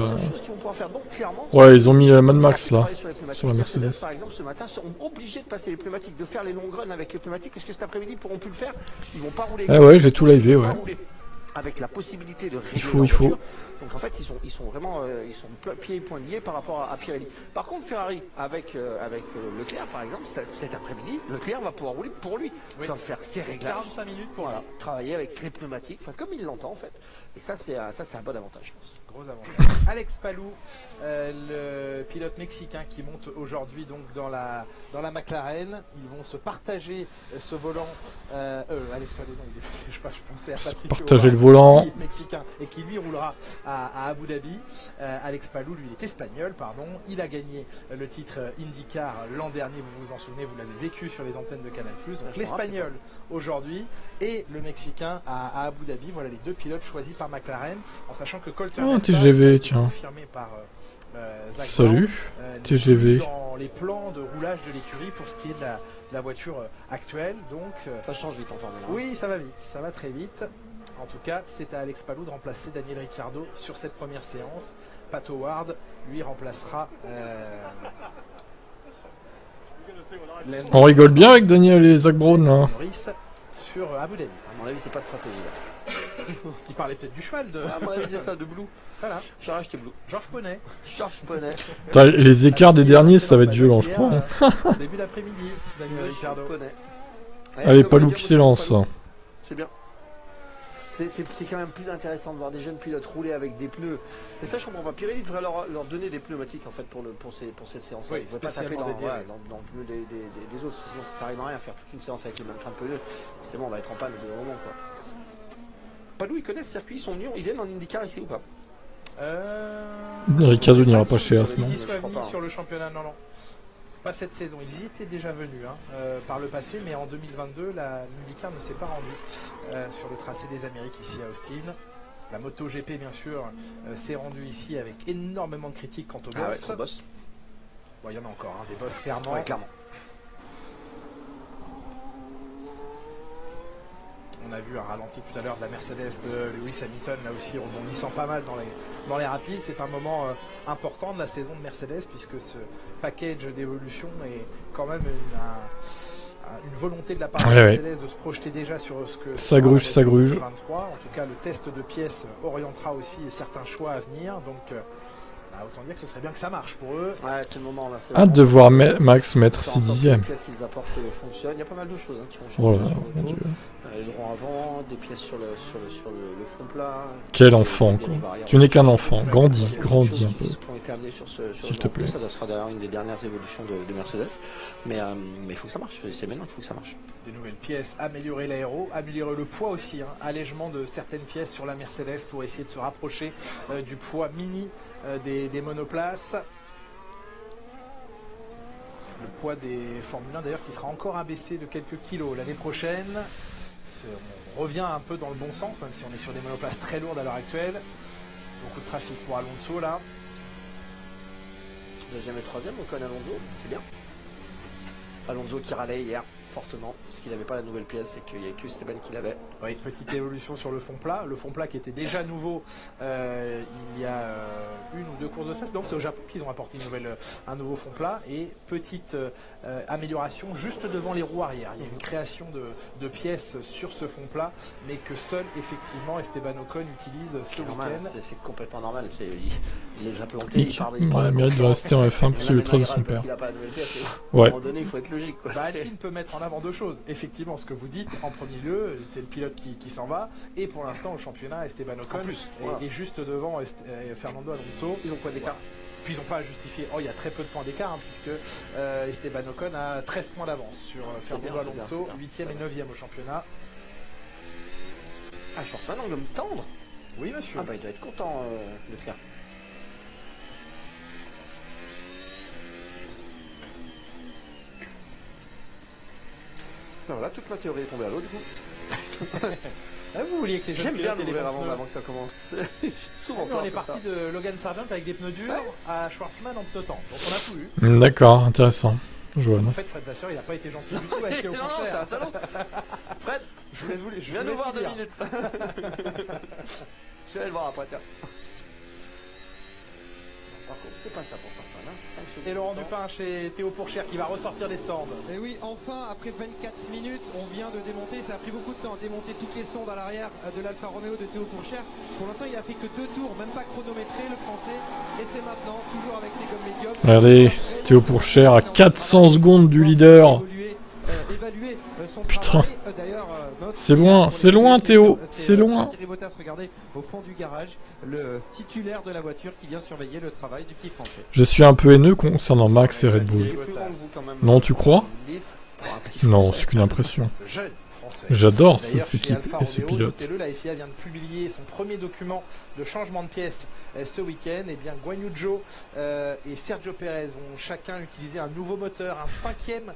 pouvoir faire. Donc clairement... Ouais, ils ont mis Mad Max là, sur la Mercedes. Par exemple, ce matin, seront obligés de passer les pneumatiques, de faire les longs runs avec les pneumatiques. Est-ce que cet après-midi, ils pourront plus le faire? Ils vont pas rouler. Ah ouais, j'ai tout livé, ouais. Avec la possibilité de Il faut. Donc en fait, ils sont vraiment pieds et poings liés par rapport à Pirelli. Par contre, Ferrari, avec Leclerc, par exemple, cet après-midi, Leclerc va pouvoir rouler pour lui. Il va faire ses réglages. 45 minutes pour travailler avec les pneumatiques, comme il l'entend en fait. Et ça, c'est un bon avantage, je pense. Gros avantage. Alex Palou, le pilote mexicain qui monte aujourd'hui donc dans la McLaren. Ils vont se partager ce volant. Alex Palou, non, je pensais à Patricio. Partager le volant. Mexicain et qui lui roulera à Abu Dhabi. Alex Palou, lui, il est espagnol, pardon. Il a gagné le titre IndyCar l'an dernier. Vous vous en souvenez, vous l'avez vécu sur les antennes de Canal+. Donc l'espagnol aujourd'hui et le mexicain à Abu Dhabi. Voilà les deux pilotes choisis par McLaren, en sachant que Colton TGV, tiens. confirmé par Zach Salut, Brown, TGV. dans les plans de roulage de l'écurie pour ce qui est de la voiture actuelle. Donc ça change vite en Formule 1. Oui, ça va vite, ça va très vite. En tout cas, c'est à Alex Palou de remplacer Daniel Ricciardo sur cette première séance. Pat Howard, lui, remplacera... On rigole bien avec Daniel et Zach Brown là. Sur Abu Dhabi. À mon avis, c'est pas stratégie là. Il parlait peut-être du cheval de... À mon avis, c'est ça, de Blue. Voilà. J'ai racheté Blue. Georges Poney. Les écarts des derniers, ça va être violent, je crois. Début d'après-midi, Daniel Ricciardo. Allez, Palou qui s'élance. C'est bien. C'est quand même plus intéressant de voir des jeunes pilotes rouler avec des pneus. Et ça, je comprends pas. Pirelli devrait leur donner des pneumatiques en fait pour cette séance. Oui, ils ne devraient pas taper dans le pneu des autres. Sinon, ça sert à rien à faire toute une séance avec les mêmes trains de pneus. C'est bon, on va être en panne au bout d'un moment, quoi. Palou, ils connaissent ce circuit, ils sont venus, ils viennent en IndyCar ici ou pas? Ricciardo n'ira pas chez As, non. Ils sont venus sur le championnat, non. Pas cette saison, ils y étaient déjà venus par le passé, mais en 2022, l'IndyCar ne s'est pas rendu sur le tracé des Amériques ici à Austin. La MotoGP, bien sûr, s'est rendue ici avec énormément de critiques quant au boss. Bon, il y en a encore, des boss clairement. Ouais, clairement. On a vu un ralenti tout à l'heure de la Mercedes de Lewis Hamilton, là aussi rebondissant pas mal dans les rapides. C'est un moment important de la saison de Mercedes, puisque ce package d'évolution est quand même une volonté de la part de Mercedes de se projeter déjà sur ce que ça gruge. 2023. En tout cas, le test de pièces orientera aussi certains choix à venir. Donc autant dire que ce serait bien que ça marche pour eux. Ouais, c'est le moment là. Hâte de voir Max mettre 6 dixièmes. Les pièces qu'ils apportent fonctionnent. Il y a pas mal de choses qui vont changer sur le dos. Les droits avant, des pièces sur le fond plat. Quel enfant, quoi. Tu n'es qu'un enfant. Grandis un peu. S'il te plaît. Ça sera d'ailleurs une des dernières évolutions de Mercedes. Mais il faut que ça marche. C'est maintenant qu'il faut que ça marche. Des nouvelles pièces, améliorer l'aéro, améliorer le poids aussi. Allègement de certaines pièces sur la Mercedes pour essayer de se rapprocher du poids mini des monoplaces. Le poids des Formule 1 d'ailleurs qui sera encore abaissé de quelques kilos l'année prochaine. On revient un peu dans le bon sens, même si on est sur des monoplaces très lourdes à l'heure actuelle. Beaucoup de trafic pour Alonso là. Deuxième et troisième, Ocon Alonso, c'est bien. Alonso qui râlait hier fortement parce qu'il n'avait pas la nouvelle pièce et qu'il n'y a que Esteban qui l'avait. Oui, petite évolution sur le fond plat. Le fond plat qui était déjà nouveau il y a une ou deux courses de face. Donc c'est au Japon qu'ils ont apporté un nouveau fond plat. Et petite amélioration juste devant les roues arrière. Il y a une création de pièces sur ce fond plat, mais que seul effectivement Esteban Ocon utilise ce week-end. C'est complètement normal. Il les a plantés. Il mérite de rester en F1 pour suivre le trait de son père. À un moment donné, il faut être logique. Alpine peut mettre en avant deux choses. Effectivement, ce que vous dites, en premier lieu, c'est le pilote qui s'en va. Et pour l'instant, au championnat, Esteban Ocon est juste devant Fernando Alonso. Ils ont quoi d'écart? Puis ils n'ont pas à justifier. Il y a très peu de points d'écart, puisque Esteban Ocon a 13 points d'avance sur Fernando Alonso, 8e et 9e au championnat. Schwarzman, on veut me tendre. Oui, monsieur. Il doit être content, Leclerc. Voilà, toute ma théorie est tombée à l'eau du coup. Vous vouliez que les jeunes J'aime bien l'ouvrir avant que ça commence. Souvent on est parti de Logan Sargent avec des pneus durs à Schwarzman en pneu temps. Donc on a tout eu. D'accord, intéressant. En fait, Fred Vasseur, il n'a pas été gentil du tout avec Léo Non, c'est un salaud. Fred, je viens de voir 2 minutes. Je vais aller le voir après, tiens. Par contre, c'est pas ça pour Farfan. Hein. 5 secondes. Et Laurent Dupin chez Théo Pourchère qui va ressortir des stands. Et oui, enfin, après 24 minutes, on vient de démonter. Ça a pris beaucoup de temps à démonter toutes les sondes à l'arrière de l'Alfa Romeo de Théo Pourchère. Pour l'instant, il a fait que 2 tours, même pas chronométré, le français. Et c'est maintenant, toujours avec ses gommes médiums. Regardez, Théo Pourchère à 400 secondes du leader. Putain. C'est loin Théo, c'est loin. Regardez au fond du garage, le titulaire de la voiture qui vient surveiller le travail du petit français. Je suis un peu haineux concernant Max et Red Bull. Non, tu crois? Non, c'est qu'une impression. J'adore cette équipe et ce pilote. La FIA vient de publier son premier document de changement de pièces ce week-end. Et bien Guanyu Zhou et Sergio Pérez vont chacun utiliser un nouveau moteur, un 5e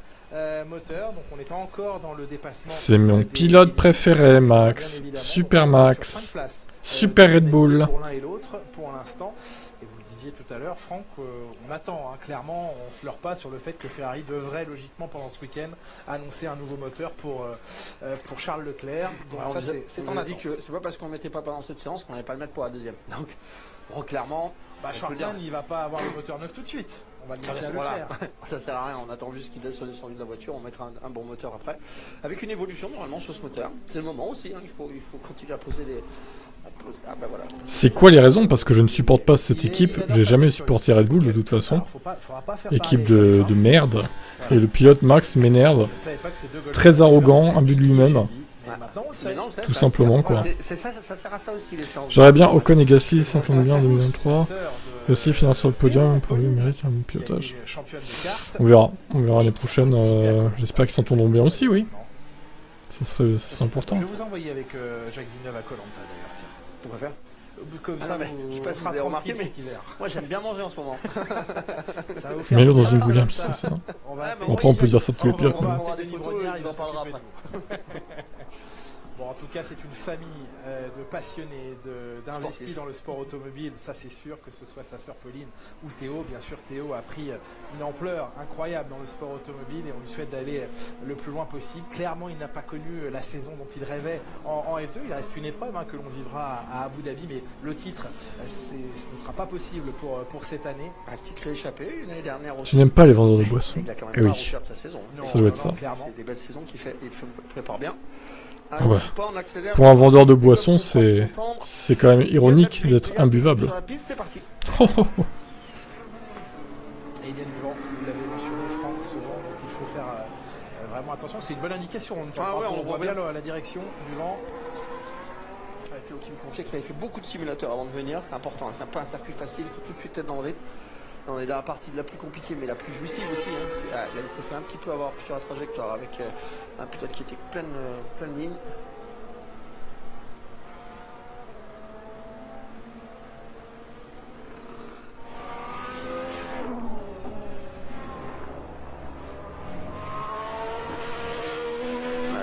moteur. Donc on n'est pas encore dans le dépassement. C'est mon pilote préféré, Max. Super Max. Super Red Bull. Pour l'un et l'autre, pour l'instant. Et vous le disiez tout à l'heure, Franck, on attend, hein, clairement, on ne se leurre pas sur le fait que Ferrari devrait logiquement pendant ce week-end annoncer un nouveau moteur pour Charles Leclerc. Donc alors, ça, c'est en dit que c'est pas parce qu'on ne mettait pas pendant cette séance qu'on n'allait pas le mettre pour la deuxième. Donc, bon, clairement, Schwarzman, il va pas avoir le moteur neuf tout de suite. On va le laisser à Leclerc. Ça sert à rien, on attend juste qu'il soit descendu de la voiture, on mettra un bon moteur après. Avec une évolution normalement sur ce moteur. C'est le moment aussi, hein, il faut continuer à poser des... Ah bah voilà. C'est quoi les raisons? Parce que je ne supporte pas cette équipe, j'ai jamais supporté Red Bull de toute façon. Équipe de merde. Et le pilote Max m'énerve. Très arrogant, imbu de lui-même. Tout simplement quoi. Ça sert à ça aussi les séances. J'aurais bien Ocon et Gasly s'entendent bien en 2023. Gasly finira sur le podium, pour lui il mérite un bon pilotage. On verra l'année prochaine, j'espère qu'ils s'entendront bien aussi, oui. Ça serait important. Je vais vous envoyer avec Jacques Villeneuve à Koh-Lanta d'ailleurs. Pourquoi faire? Comme ça, je sais pas si vous avez remarqué, mais moi j'aime bien manger en ce moment. Mets-le dans une Williams, c'est ça. Après on peut dire ça de tous les pilotes. On aura des photos, il en parlera après. Bon, en tout cas, c'est une famille de passionnés, d'investis dans le sport automobile, ça c'est sûr, que ce soit sa sœur Pauline ou Théo. Bien sûr, Théo a pris une ampleur incroyable dans le sport automobile et on lui souhaite d'aller le plus loin possible. Clairement, il n'a pas connu la saison dont il rêvait en F2. Il reste une épreuve que l'on vivra à Abu Dhabi, mais le titre, ce ne sera pas possible pour cette année. Un titre échappé l'année dernière aussi. Je n'aime pas les vendeurs de boissons. Il a quand même Eh oui, de sa saison. Ça doit être ça. C'est des belles saisons qu'il fait, il prépare bien. Ouais. Pour un vendeur de boissons, c'est quand même ironique d'être imbuvable. Sur la piste, c'est parti. Et il y a du vent, vous l'avez mentionné, Franck, ce vent, donc il faut faire vraiment attention. C'est une bonne indication. On voit bien la direction du vent. Théo qui me confiait qu'il avait fait beaucoup de simulateurs avant de venir, c'est important, c'est pas un circuit facile, il faut tout de suite être dans le rythme. On est dans la partie la plus compliquée mais la plus jouissive aussi. Hein. Il s'est fait un petit peu avoir sur la trajectoire avec un pilote qui était pleine ligne.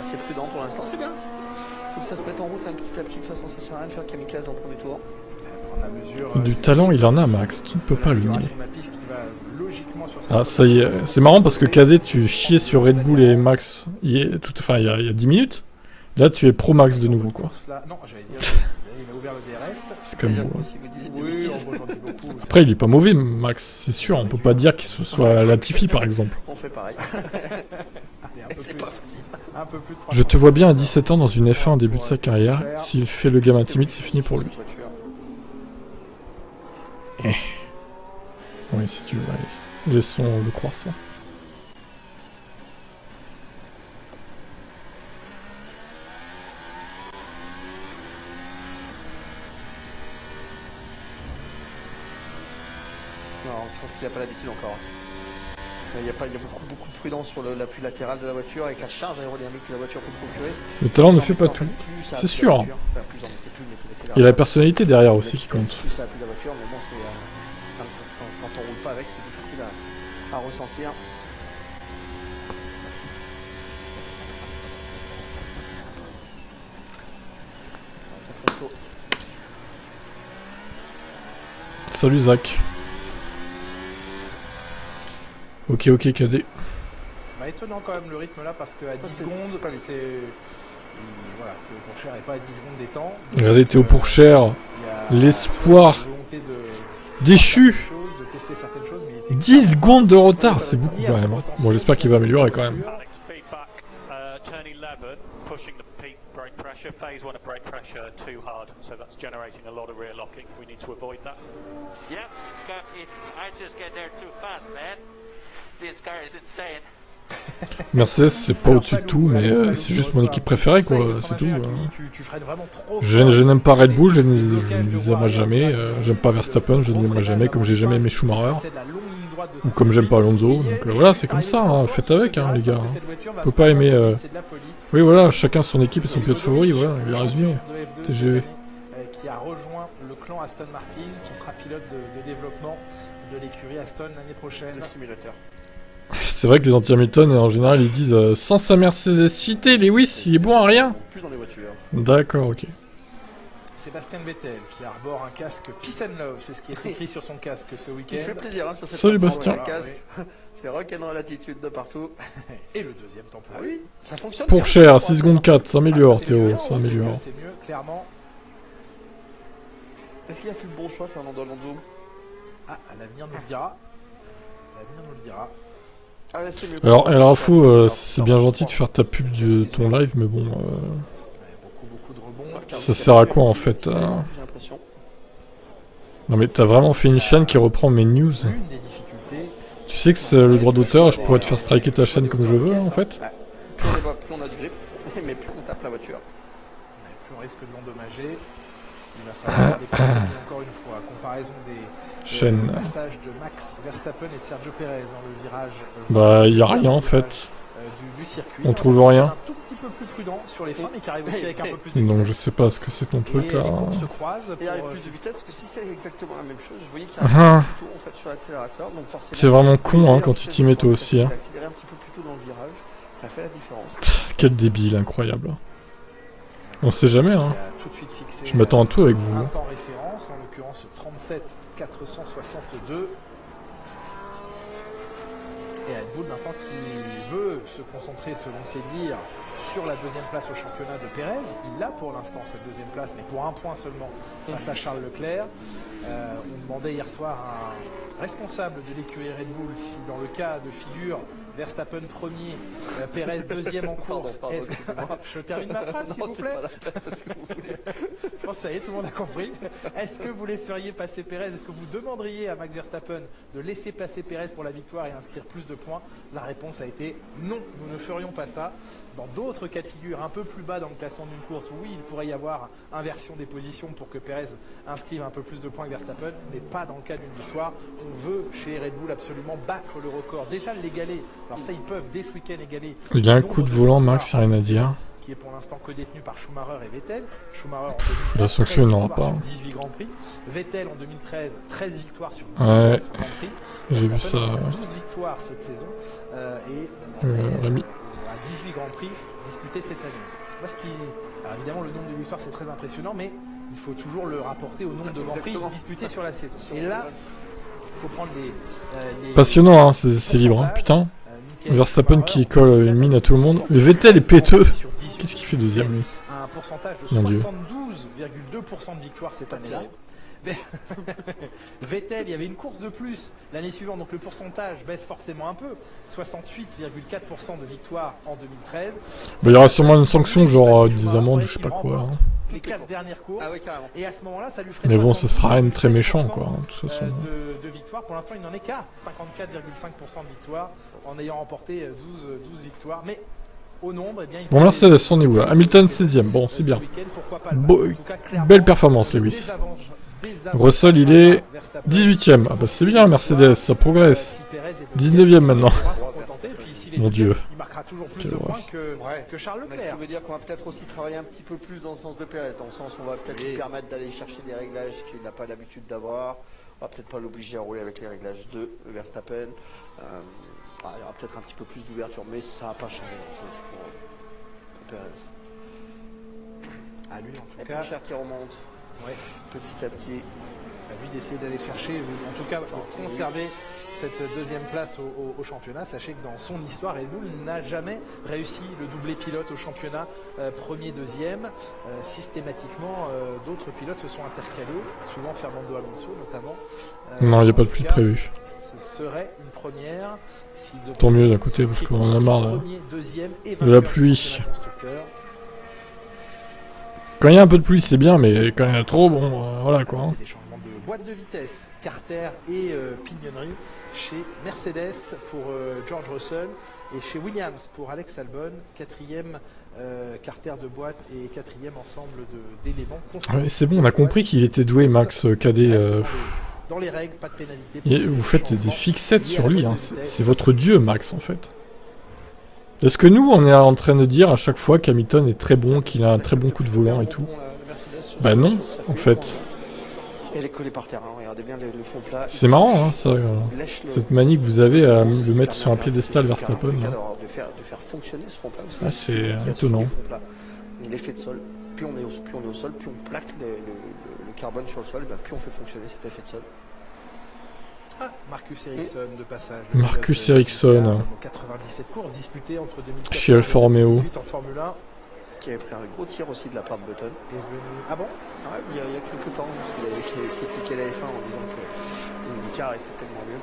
C'est prudent pour l'instant, c'est bien. Il faut que ça se mette en route un petit à petit, de toute façon ça sert à rien de faire kamikaze en premier tour. Du talent, il en a, Max, tu ne peux pas le nier. Ah, ça y est, c'est marrant parce que Cadet, tu chiais sur Red Bull et Max il y a 10 minutes. Là, tu es pro Max de nouveau, quoi. C'est quand même beau. Après, il est pas mauvais, Max, c'est sûr. On peut pas dire qu'il soit Latifi, par exemple. On fait pareil. C'est pas facile. Je te vois bien à 17 ans dans une F1 au début de sa carrière. S'il fait le gamin timide, c'est fini pour lui. Oui, si tu veux, allez. Laissons le croire ça. Non, on sent qu'il n'a pas l'habitude encore. Il y a beaucoup de prudence sur l'appui latéral de la voiture avec la charge aérodynamique que la voiture peut procurer. Le talent ne fait pas tout, c'est sûr. Il y a la personnalité derrière aussi qui compte. Plus l'appui de la voiture, mais bon, quand on roule pas avec, c'est difficile à ressentir. Ça fait un tour. Salut Zach. Ok, Cadet. Ça m'a étonnant quand même le rythme là parce qu'à 10 secondes, c'est. Voilà, Théo Pourchère n'est pas à 10 secondes des temps. Regardez Théo Pourchère, l'espoir Déchu. de tester certaines choses, mais il était 10 secondes de retard, c'est beaucoup quand même. Hein. Bon, j'espère qu'il va améliorer quand même. Phase 1 of brake pressure too hard, so that's generating a lot of rear locking. We need to avoid that. Yep, I just get there too fast, man. This car is insane. Mercedes, c'est pas au-dessus de tout, mais c'est juste mon équipe préférée, quoi, c'est tout. Je n'aime pas Red Bull, je ne les aimerai jamais. J'aime pas Verstappen, je ne l'aimerai jamais, comme j'ai jamais aimé Schumacher. Ou comme j'aime pas Alonso. Donc voilà, c'est comme ça, hein, faites avec, hein, les gars. On peut pas aimer... Oui, voilà, chacun son équipe et son pilote favori, voilà, il a résumé. TGV. Qui a rejoint le clan Aston Martin, qui sera pilote de développement de l'écurie Aston l'année prochaine. Le simulateur. C'est vrai que les anti-Hamilton, en général, ils disent sans sa Mercedes cheatée, Lewis, il est bon à rien. Plus dans les voitures. D'accord, ok. Sébastien Vettel qui arbore un casque Peace and Love, c'est ce qui est écrit sur son casque ce week-end. Il se fait plaisir hein, sur cette Salut Bastien. Casque. Oui. C'est rock'n'roll l'attitude de partout. Et le deuxième temps pour lui. Ça fonctionne. Pour cher, 6 secondes 4, ça améliore Théo, ça améliore. C'est mieux, clairement. Est-ce qu'il a fait le bon choix Fernando Alonso? Ah, l'avenir nous le dira. L'avenir nous le dira. Ah, là, mieux. Alors Info, c'est bien gentil de faire ta pub de ton live, mais bon... beaucoup de rebonds. Ça sert à quoi en fait Non mais t'as vraiment fait une chaîne qui reprend mes news. Tu sais que c'est le droit d'auteur, je pourrais te faire striker ta chaîne comme je veux en fait. Plus on a du grip, mais plus on tape la voiture. Plus on risque de l'endommager. Il va falloir des compromis encore une fois. Comparaison des passages de Max Verstappen et de Sergio Perez dans le virage. Bah y a rien en fait. Du circuit. On trouve rien. Un tout petit peu plus prudent sur les freins, mais qui arrive aussi avec un peu plus de Donc je sais pas ce que c'est ton truc là. Se croisent et il arrive plus de vitesse, parce que si c'est exactement la même chose, je voyais qu'il y a un petit tour en fait sur l'accélérateur, donc forcément... C'est vraiment con hein, quand tu t'y mets toi aussi. Hein. Accélérer un petit peu plus tôt dans le virage, ça fait la différence. Quel débile, incroyable. On sait jamais hein. Je m'attends à tout avec vous. Un temps référence, en l'occurrence 37.462. Et Red Bull maintenant qui veut se concentrer selon ses dires sur la deuxième place au championnat de Perez. Il a pour l'instant cette deuxième place, mais pour un point seulement face à Charles Leclerc. On demandait hier soir à un responsable de l'écurie Red Bull si dans le cas de figure Verstappen premier, Perez deuxième en course. Je termine ma phrase s'il vous plaît. Je pense que ça y est, tout le monde a compris. Est-ce que vous laisseriez passer Perez? Est-ce que vous demanderiez à Max Verstappen de laisser passer Perez pour la victoire et inscrire plus de points? La réponse a été non, nous ne ferions pas ça. Dans d'autres cas de figure, un peu plus bas dans le classement d'une course, oui, il pourrait y avoir inversion des positions pour que Perez inscrive un peu plus de points que Verstappen, mais pas dans le cas d'une victoire. On veut chez Red Bull absolument battre le record, déjà l'égaler. Alors ça, ils peuvent dès ce week-end égaler. Il y a un coup de volant, Max, il n'y a rien à dire. Qui est pour l'instant que détenu par Schumacher et Vettel. Schumacher en 2013, il n'en aura pas. 18 Grands Prix. Vettel en 2013, 13 victoires sur 19 Grands Prix. J'ai vu ça. 12 victoires cette saison et Rémi. 18 Grands Prix disputés cette année. Parce alors évidemment, le nombre de victoires c'est très impressionnant, mais il faut toujours le rapporter au nombre de Grands Prix disputés sur la saison. Et là, il faut prendre les passionnant, hein, c'est libre, hein, putain. Verstappen qui colle une mine à tout le monde. Mais Vettel est péteux. Qu'est-ce qu'il fait deuxième lui? Un pourcentage de 72,2% de victoire cette année-là. Vettel, il y avait une course de plus l'année suivante, donc le pourcentage baisse forcément un peu. 68,4% de victoire en 2013. Bah, il y aura sûrement une sanction, genre des amendes, je sais pas quoi. Hein. Les 4 dernières courses. Ah oui, et à ce moment-là, ça lui ferait. Mais bon, ça sera rien de très méchant, quoi. De toute façon. De victoire. Pour l'instant, il n'en est qu'à 54,5% de victoire en ayant remporté 12 victoires. Mais au nombre, eh bien, bon, Mercedes, on est où là? Hamilton 16ème, bon, c'est bien. Belle performance, Lewis. Russell, il est 18ème. Ah bah c'est bien, Mercedes, ça progresse. 19ème maintenant. Mon Dieu. Il marquera toujours plus de points que Charles Leclerc. Ce qui veut dire qu'on va peut-être aussi travailler un petit peu plus dans le sens de Perez, dans le sens où on va peut-être lui permettre d'aller chercher des réglages qu'il n'a pas l'habitude d'avoir. On va peut-être pas l'obliger à rouler avec les réglages de Verstappen. Il y aura peut-être un petit peu plus d'ouverture, mais ça va pas changer grand-chose pour Perez. À lui en tout cas. Cher qui remonte. Ouais. Petit à petit. À lui d'essayer d'aller chercher, en tout cas pour conserver cette deuxième place au championnat. Sachez que dans son histoire, Red Bull n'a jamais réussi le doublé pilote au championnat premier, deuxième. Systématiquement, d'autres pilotes se sont intercalés, souvent Fernando Alonso notamment. Non, il n'y a pas de pluie prévu. Ce serait une première. Tant mieux d'un côté, parce qu'on en a marre de la pluie. Quand il y a un peu de pluie, c'est bien, mais quand il y en a trop, bon, voilà quoi. Des changements de boîte de vitesse, carter et pignonnerie chez Mercedes pour George Russell et chez Williams pour Alex Albon, quatrième carter de boîte et quatrième ensemble d'éléments. Ouais, c'est bon, on a compris qu'il était doué, Max Cadet. Dans les règles, pas de pénalité. Et vous faites des fixettes sur lui, hein. C'est votre dieu, Max, en fait. Est-ce que nous, on est en train de dire à chaque fois qu'Hamilton est très bon, qu'il a un très bon coup de volant et tout? Bah non, en fait. Elle est collée par terre, hein. Regardez bien le fond plat. C'est marrant, hein, ça, cette manie que vous avez à le mettre sur un piédestal Verstappen. De faire fonctionner ce fond plat. Ah, c'est étonnant. L'effet de sol, plus on est au sol, plus on plaque le carbone sur le sol, bah, plus on fait fonctionner cet effet de sol. Ah, Marcus Ericsson de passage. Marcus Ericsson. 97 courses disputées entre 2014 chez Alfa Romeo. En Formule 1. Qui avait pris un gros tir aussi de la part de Button. Ah bon? Ouais, il y a quelques temps, parce qu'il avait critiqué la F1 en disant que l'IndyCar était tellement mieux.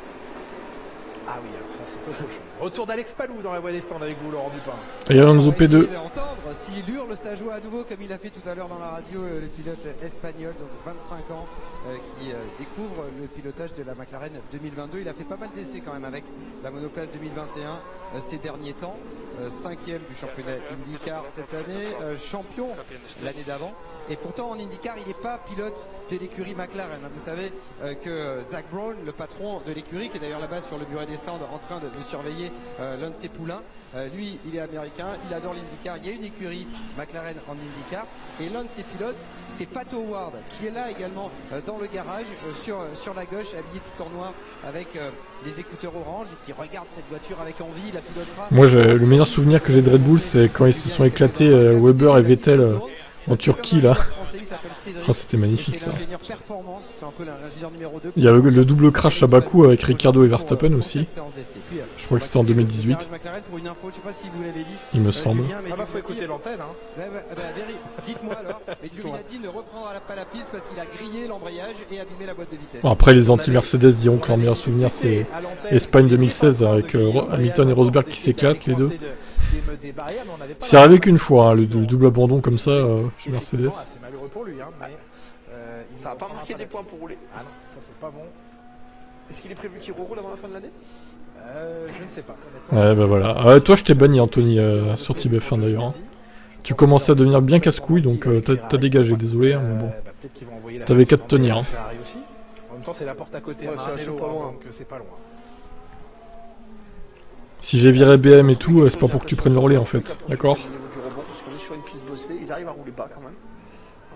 Ah oui, alors ça c'est pas chaud. Retour d'Alex Palou dans la voie des stands avec vous, Laurent Dupin. Et Alonso P2. S'il hurle sa joie à nouveau comme il a fait tout à l'heure dans la radio, le pilote espagnol, donc 25 ans, qui découvre le pilotage de la McLaren 2022. Il a fait pas mal d'essais quand même avec la monoplace 2021 ces derniers temps. 5e du championnat IndyCar cette année, champion l'année d'avant. Et pourtant en IndyCar, il n'est pas pilote de l'écurie McLaren. Vous savez que Zach Brown, le patron de l'écurie, qui est d'ailleurs là-bas sur le bureau des stands en train de surveiller l'un de ses poulains, lui, il est américain, il adore l'IndyCar. Il y a une écurie McLaren en IndyCar. Et l'un de ses pilotes, c'est Pat Howard, qui est là également dans le garage, sur la gauche, habillé tout en noir, avec les écouteurs orange, et qui regarde cette voiture avec envie. La pilotera. Moi, le meilleur souvenir que j'ai de Red Bull, c'est quand ils se sont éclatés Weber et Vettel en Turquie, là. Oh, c'était magnifique, ça. Il y a le double crash à Bakou avec Ricciardo et Verstappen aussi. Je crois que c'était en 2018. Il me semble. Ah bah faut écouter l'antenne, hein. Dites-moi alors. Et Giovinazzi ne reprendra pas la piste parce qu'il a grillé l'embrayage et abîmé la boîte de vitesse. Bon, après, les anti-Mercedes diront que leur meilleur souvenir, c'est Espagne 2016 avec Hamilton et Rosberg qui s'éclatent, les deux. C'est arrivé qu'une fois, hein, le double abandon comme ça chez Mercedes. C'est malheureux pour lui, hein, mais ça n'a pas marqué des points pour rouler. Ah non, ça c'est pas bon. Est-ce qu'il est prévu qu'il reroule avant la fin de l'année? Je ne sais pas. Ouais, bah voilà. Toi, je t'ai banni, Anthony, sur TBF1 d'ailleurs. Hein. Tu commençais à devenir bien casse-couille, donc t'as dégagé, désolé, hein, mais bon. T'avais qu'à te tenir. Hein. En même temps, c'est la porte à côté, donc c'est pas loin. Si j'ai viré BM et tout, c'est pas pour que tu prennes le relais en fait, d'accord? Parce qu'on est sur une piste bossée, ils arrivent à rouler bas quand même.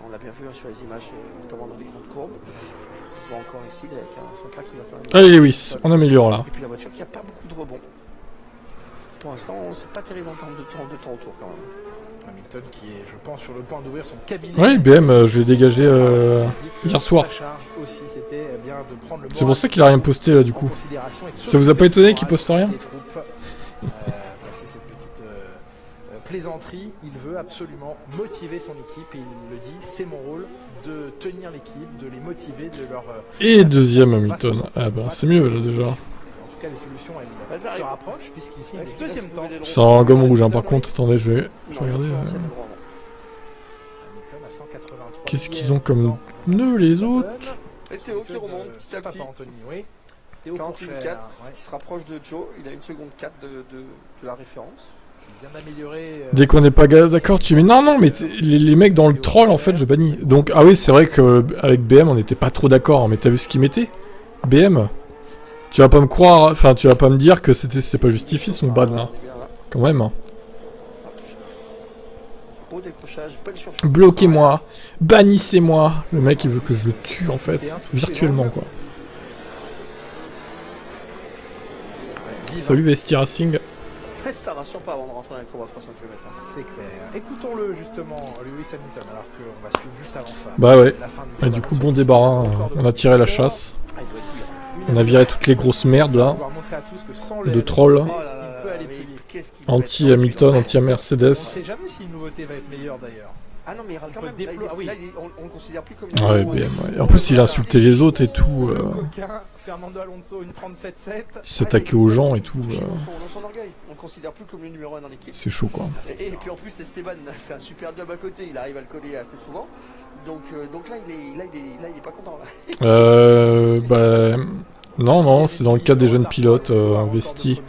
On l'a bien vu sur les images, notamment dans les grandes courbes. On voit encore ici, avec son plat qui va quand même... Allez Lewis, on améliore là. Et puis la voiture qui a pas beaucoup de rebond. Pour l'instant, c'est pas terrible en termes de temps autour quand même. Hamilton qui est, je pense, sur le point d'ouvrir son cabinet. Oui, BM, je l'ai dégagé hier soir. C'est pour ça qu'il a rien posté là du coup. Ça vous a pas étonné qu'il poste rien? Passer cette petite plaisanterie, il veut absolument motiver son équipe et il le dit, c'est mon rôle de tenir l'équipe, de les motiver, de leur... Et deuxième Hamilton, ah bah c'est mieux là déjà. En tout cas les solutions elles se rapprochent puisqu'ici il est deuxième temps. C'est en gomme rouge hein, par contre, attendez je vais regarder. Qu'est-ce qu'ils ont comme pneus les autres? Et Théo qui remonte petit à petit. Oui. 41,4 qui se rapproche de Joe, il a 1 seconde 4 de la référence. Bien amélioré. Dès qu'on n'est pas d'accord, tu mets non mais les mecs dans le troll en fait je bannis. Donc ah oui c'est vrai qu'avec BM on n'était pas trop d'accord, mais t'as vu ce qu'ils mettaient? BM, tu vas pas me croire, enfin tu vas pas me dire que c'est pas justifié son ban là. Quand même. Hein. Bloquez-moi, bannissez-moi. Le mec il veut que je le tue en fait, virtuellement quoi. Salut Vesti Racing. Ça rassure pas avant de rentrer dans le combat 300 km. C'est clair. Écoutons-le justement, Lewis Hamilton, alors qu'on va suivre juste avant ça. Bah ouais. Et du coup bon débarras, on a tiré la chasse. On a viré toutes les grosses merdes là. De trolls. Anti-Hamilton, anti-Mercedes. On sait jamais si une nouveauté va être meilleure d'ailleurs. Ah non mais il râle quand même, là, on le considère plus comme... Ouais, BM, ouais. En plus il a insulté les autres et tout. Fernando Alonso, une 37-7. Il s'attaquait aux gens et tout. Dans son orgueil, on le considère plus comme le numéro 1 dans l'équipe. C'est chaud quoi. Et puis en plus Esteban a fait un super job à côté, il arrive à le coller assez souvent. Donc là il est pas content là. Bah... Non, c'est dans le cadre des jeunes pilotes investis.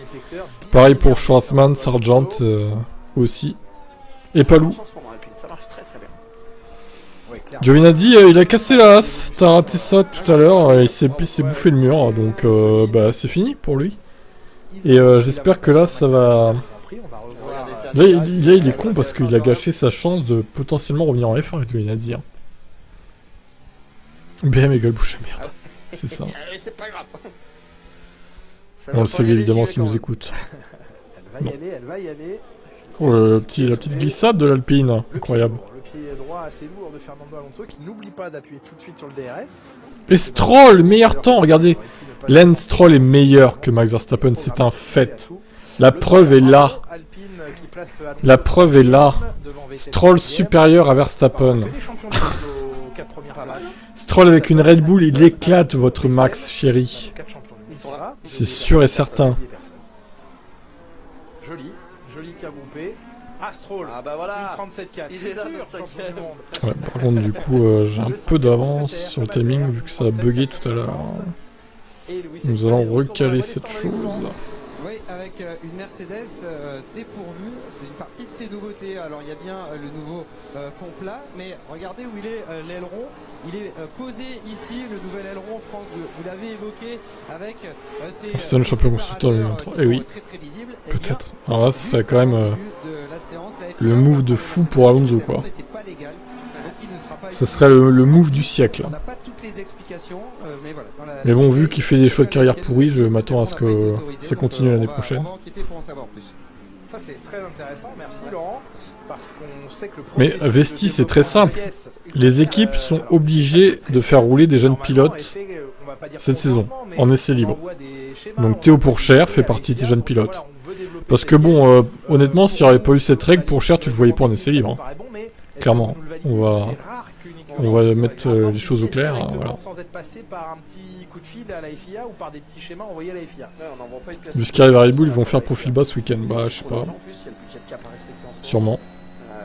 Pareil pour Schwarzman, Sargent aussi. Et Palou. Ça marche très très bien. Giovinazzi, il a cassé la Haas. T'as raté ça tout à l'heure. Il s'est bouffé le mur. Donc bah, c'est fini pour lui. Et j'espère que là, ça va... Là, il est con parce qu'il a gâché sa chance de potentiellement revenir en F1 avec Giovinazzi. Hein. BM égale bouche à merde. C'est ça. C'est pas grave. On le salue évidemment s'il nous écoute. Elle va y aller. Oh, la petite glissade de l'Alpine, incroyable. Le pied droit assez lourd de Fernando Alonso qui n'oublie pas d'appuyer tout de suite sur le DRS. Et Stroll, meilleur temps, regardez. Lance Stroll est meilleur que Max Verstappen, c'est un fait. La preuve est là. La preuve est là. Stroll supérieur à Verstappen. Stroll avec une Red Bull, il éclate votre Max, chéri. C'est sûr et certain. Joli tir groupé. Stroll. Ah bah voilà. 37-4. Il est là, Ouais, par contre, du coup, j'ai un peu d'avance sur le timing vu que ça a bugué tout à l'heure. Nous allons recaler cette chose. Oui, avec une Mercedes dépourvue d'une partie de ses nouveautés. Alors il y a bien le nouveau fond plat, mais regardez où il est l'aileron. Il est posé ici, le nouvel aileron, Franck, vous l'avez évoqué, avec ces... C'est un champion constructeur de 23. Eh oui, peut-être. Alors là, ce serait quand même le move de fou pour Alonso, quoi. Ce serait le move du siècle. Mais bon, vu qu'il fait des choix de carrière pourris, je m'attends à ce que ça continue l'année prochaine. Ça c'est très intéressant, merci Laurent, parce qu'on sait que le mais Vesti c'est très simple, les équipes sont obligées de faire rouler des jeunes pilotes cette saison, en essai libre. Donc Théo Pourchaire fait partie de ces jeunes pilotes. Parce que bon, honnêtement, s'il n'y avait pas eu cette règle, Pourchaire tu le voyais pas en essai libre. Hein. Clairement, on va mettre les choses au clair. Voilà. Sans être passé par un petit coup de fil à la FIA ou par des petits schémas envoyés à la FIA. Vu ce qui arrive à Red Bull, ils vont faire profil bas ce week-end. Bah, je sais pas. Sûrement.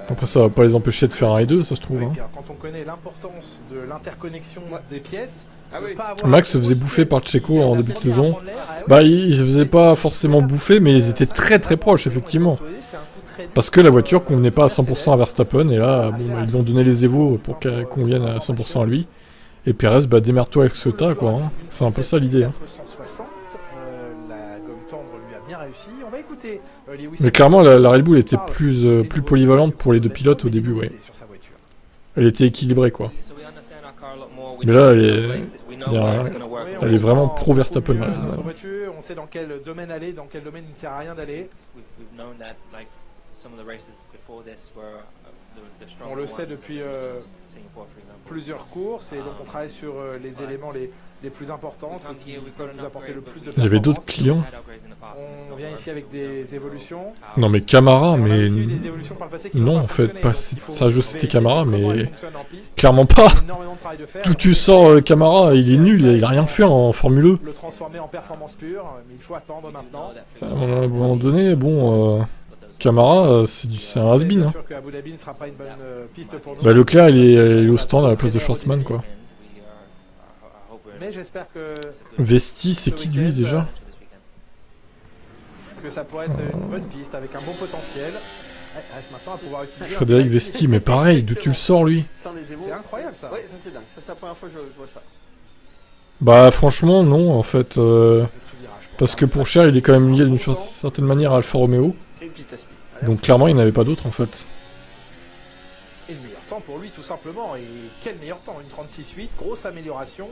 Après, ça va pas les empêcher de faire un et 2, ça se trouve. Hein. Quand on connaît l'importance de l'interconnexion des pièces, Max se faisait bouffer par Checo en début de saison. Bah, il se faisait pas forcément bouffer, mais ils étaient très très proches, effectivement. Parce que la voiture convenait pas à 100% à Verstappen, et là, bon, bah, ils lui ont donné les évos pour qu'elle convienne à 100% à lui. Et Perez, bah, démerde-toi avec ce tas, quoi. Hein. C'est un peu ça l'idée. Hein. Mais clairement, la Red Bull était plus polyvalente pour les deux pilotes au début, ouais. Elle était équilibrée, quoi. Mais là, elle est vraiment pro Verstappen. On sait dans quel domaine aller, dans quel domaine il ne sert à rien d'aller. On le sait depuis plusieurs courses et donc on travaille sur les éléments les plus importants, ceux qui peuvent nous apporter le plus de performance. Il y avait d'autres clients. On vient ici avec des évolutions. Non mais Camara, mais... Non en fait, pas Sergio c'était Camara, mais... Clairement pas. D'où tu sors Camara, il est nul, il a rien fait en Formule 1. Le transformer en performance pure, mais il faut attendre maintenant. À un moment donné, bon... Camara, c'est un has-been. Hein. Bah, Leclerc, il est au stand à la place de Schwarzman, quoi. Mais j'espère que... Vesti, c'est qui lui déjà? Que ça pourrait être une bonne piste avec un bon potentiel. Reste maintenant à pouvoir utiliser Frédéric Vesti, mais pareil, d'où tu le sors lui? C'est incroyable ça. Ouais, ça c'est dingue. Ça c'est la première fois que je vois ça. Bah franchement non en fait. Parce que pour Cher il est quand même lié d'une certaine manière à Alfa Romeo. Donc clairement il n'y en avait pas d'autre en fait. Et le meilleur temps pour lui tout simplement. Et quel meilleur temps, une 36.8, grosse amélioration.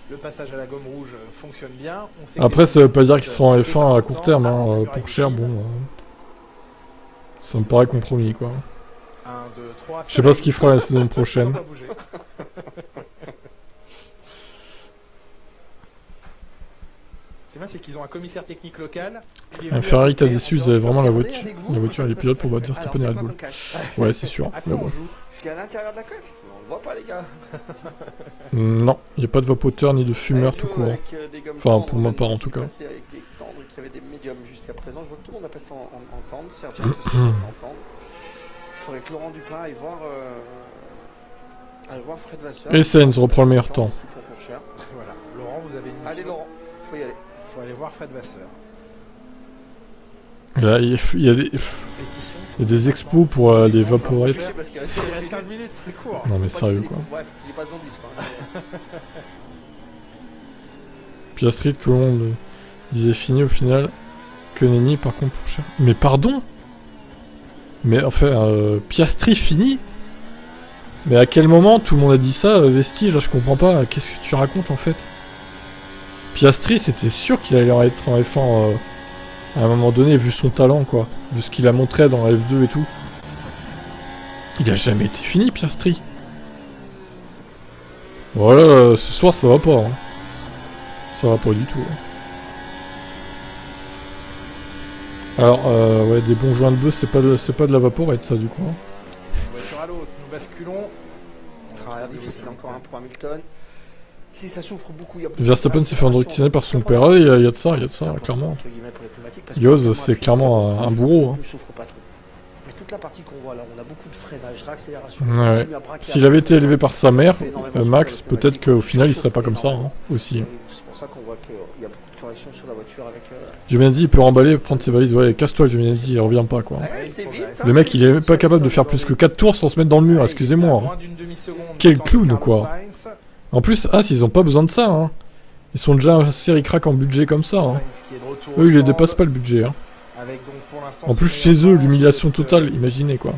Le passage à la gomme rouge fonctionne bien. On sait après ça veut pas dire qu'il sera en F1 à court terme. Hein. Pour Cher bon... ça me paraît compromis quoi. 1, 2, 3, je sais pas ce qu'il fera la saison prochaine. C'est bien, c'est qu'ils ont un commissaire technique local. Ferrari t'a déçu, ils avaient vraiment la voiture et les pilotes pour battre Verstappen et Red Bull. Ouais, c'est sûr. Mais bon. Ce qu'il y a à l'intérieur de la coque, on le voit pas, les gars. Non, il n'y a pas de vapoteur ni de fumeur tout court. Enfin, pour ma part en tout cas. Avec des tendres qui avaient des médiums jusqu'à présent, je vois que tout le monde a passé en tendre. Sergio aussi a passé en tendre. Il faudrait que Laurent Dupin aille voir Fred Vasseur. Et Sainz reprend le meilleur temps. Voilà, Laurent, vous avez une mission. Allez Laurent, faut y aller. Il faut aller voir Fred Vasseur. Là, il y a des expos pour les vaporettes. Il reste 15 minutes, c'est court. Non mais sérieux quoi. Bref, il est pas zombie, Piastri, tout le monde disait fini au final. Que nenni par contre pour cher. Mais pardon. Mais enfin, Piastri fini. Mais à quel moment tout le monde a dit ça, Vestige, je comprends pas. Qu'est-ce que tu racontes en fait? Piastri, c'était sûr qu'il allait être en F1 à un moment donné, vu son talent, quoi. Vu ce qu'il a montré dans la F2 et tout. Il a jamais été fini, Piastri. Voilà, ce soir, ça va pas. Hein. Ça va pas du tout. Hein. Alors, ouais, des bons joints de bœuf, c'est pas de la vaporette, ça, du coup. Hein. Voiture à l'autre, nous basculons. Travail difficile encore pour Hamilton. Si ça souffre beaucoup, il y a Verstappen s'est fait endoctriner par son père, il y a de ça, clairement. Yoz, c'est clairement un bourreau. Hein. Mais toute la partie qu'on voit là, on a beaucoup de freinage, réaccélération. Ouais. S'il avait été élevé par sa mère, Max, peut-être qu'au final il serait pas comme ça, hein, aussi. C'est pour ça qu'on voit qu'il y a beaucoup de corrections sur la voiture avec... Giovinazzi, il peut remballer, prendre ses valises, ouais, casse-toi Giovinazzi, il revient pas quoi. Le mec, il est même pas capable de faire plus que 4 tours sans se mettre dans le mur, excusez-moi. Hein. Quel clown, quoi. En plus, As, ils ont pas besoin de ça, hein. Ils sont déjà assez ric-rac en budget comme ça, hein. Eux, ils les dépassent pas le budget, hein. En plus, chez eux, l'humiliation totale, imaginez, quoi.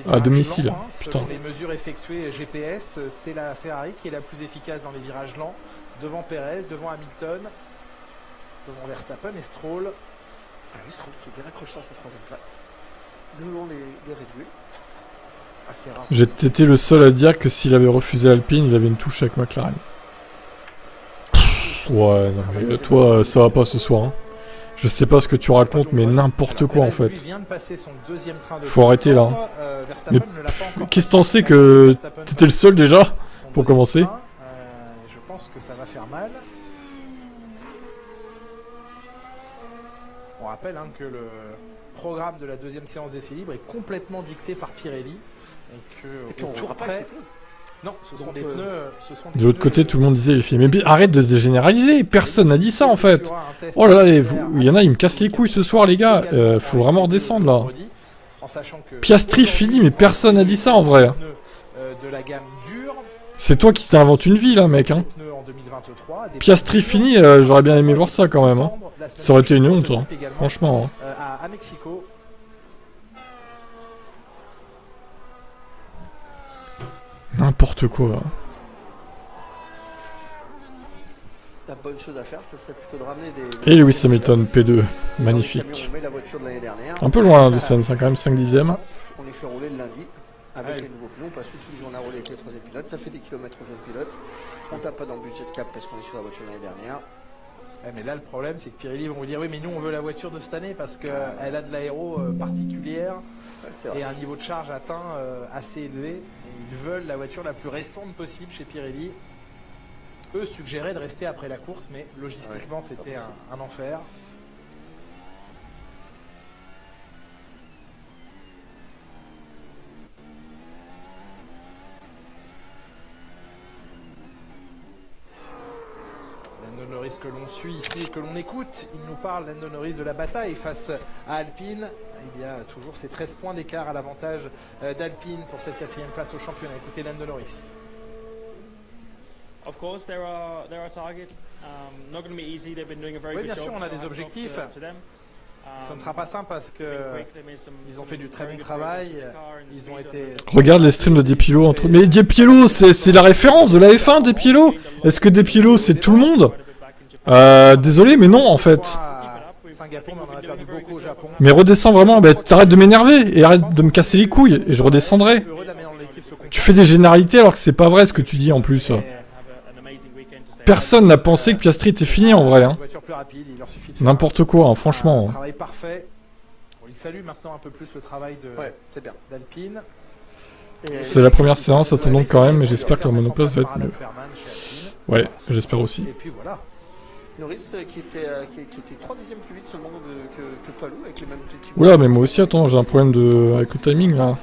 À domicile, putain. Les mesures effectuées GPS, c'est la Ferrari qui est la plus efficace dans les virages lents, devant Perez, devant Hamilton, devant Verstappen et Stroll. Ah oui, Stroll qui est bien accroché à sa 3ème place, devant les Red Bull. J'ai été le seul à dire que s'il avait refusé Alpine, il avait une touche avec McLaren. Ouais, non mais toi, ça va pas ce soir. Hein. Je sais pas ce que tu racontes, mais n'importe quoi en fait. Faut arrêter là. Hein. Mais qu'est-ce que t'en sais que t'étais le seul déjà, pour commencer? Je pense que ça va faire mal. On rappelle hein, que le programme de la deuxième séance d'essai libre est complètement dicté par Pirelli. Et que au tour près... Non, ce sont des pneus... De l'autre côté, tout le monde disait les filles. Mais arrête de généraliser, personne n'a dit ça en fait. Oh là là, il y en a, ils me cassent les couilles ce soir les gars. Faut vraiment redescendre là. Piastri fini, mais personne n'a dit ça en vrai. C'est toi qui t'inventes une vie là mec. Hein. Piastri fini, j'aurais bien aimé voir ça quand même. Hein. Ça aurait été une honte, hein. Franchement. Hein. À Mexico. N'importe quoi. La bonne chose à faire, ce serait plutôt de ramener des... Et Lewis Hamilton, P2, magnifique. Un peu loin de Sainz, quand même 5 dixièmes. On les fait rouler le lundi avec les nouveaux pneus, on passe toute une journée à rouler avec les 3e pilotes, ça fait des kilomètres aux jeunes pilotes. On tape pas dans le budget de cap parce qu'on est sur la voiture de l'année dernière. Ouais, mais là le problème c'est que Pirelli vont vous dire oui mais nous on veut la voiture de cette année parce qu'elle a de l'aéro particulière et un niveau de charge atteint assez élevé. Et ils veulent la voiture la plus récente possible chez Pirelli. Eux suggéraient de rester après la course mais logistiquement c'était un enfer. Lando Norris que l'on suit ici et que l'on écoute, il nous parle, Lando Norris, de la bataille face à Alpine. Il y a toujours ces 13 points d'écart à l'avantage d'Alpine pour cette 4e place au championnat. Écoutez Lando Norris. Of course, there are targets. Not going to be easy. They've been doing a very good job. Oui, bien sûr, on a des objectifs. Ça ne sera pas simple parce que ils ont fait du très bon travail. Ils ont été. Regarde les streams de Despiello entre. Mais Despiello, c'est la référence de la F1, Despiello. Est-ce que Despiello, c'est tout le monde? Désolé, mais non en fait. Mais redescends vraiment. Bah, t'arrêtes de m'énerver et arrête de me casser les couilles et je redescendrai. Tu fais des généralités alors que c'est pas vrai ce que tu dis en plus. personne n'a pensé que Piastri était fini en vrai. Hein. N'importe quoi, hein, franchement. Travail parfait. Il salue maintenant un peu plus le travail d'Alpine. C'est la première séance, attendons quand même, mais j'espère que leur monoplace va être mieux. Ouais, j'espère aussi. Et puis voilà. Norris qui était 3 dixièmes plus vite seulement que Palou avec les mêmes petits. Oula, mais moi aussi, attends, j'ai un problème avec le timing là.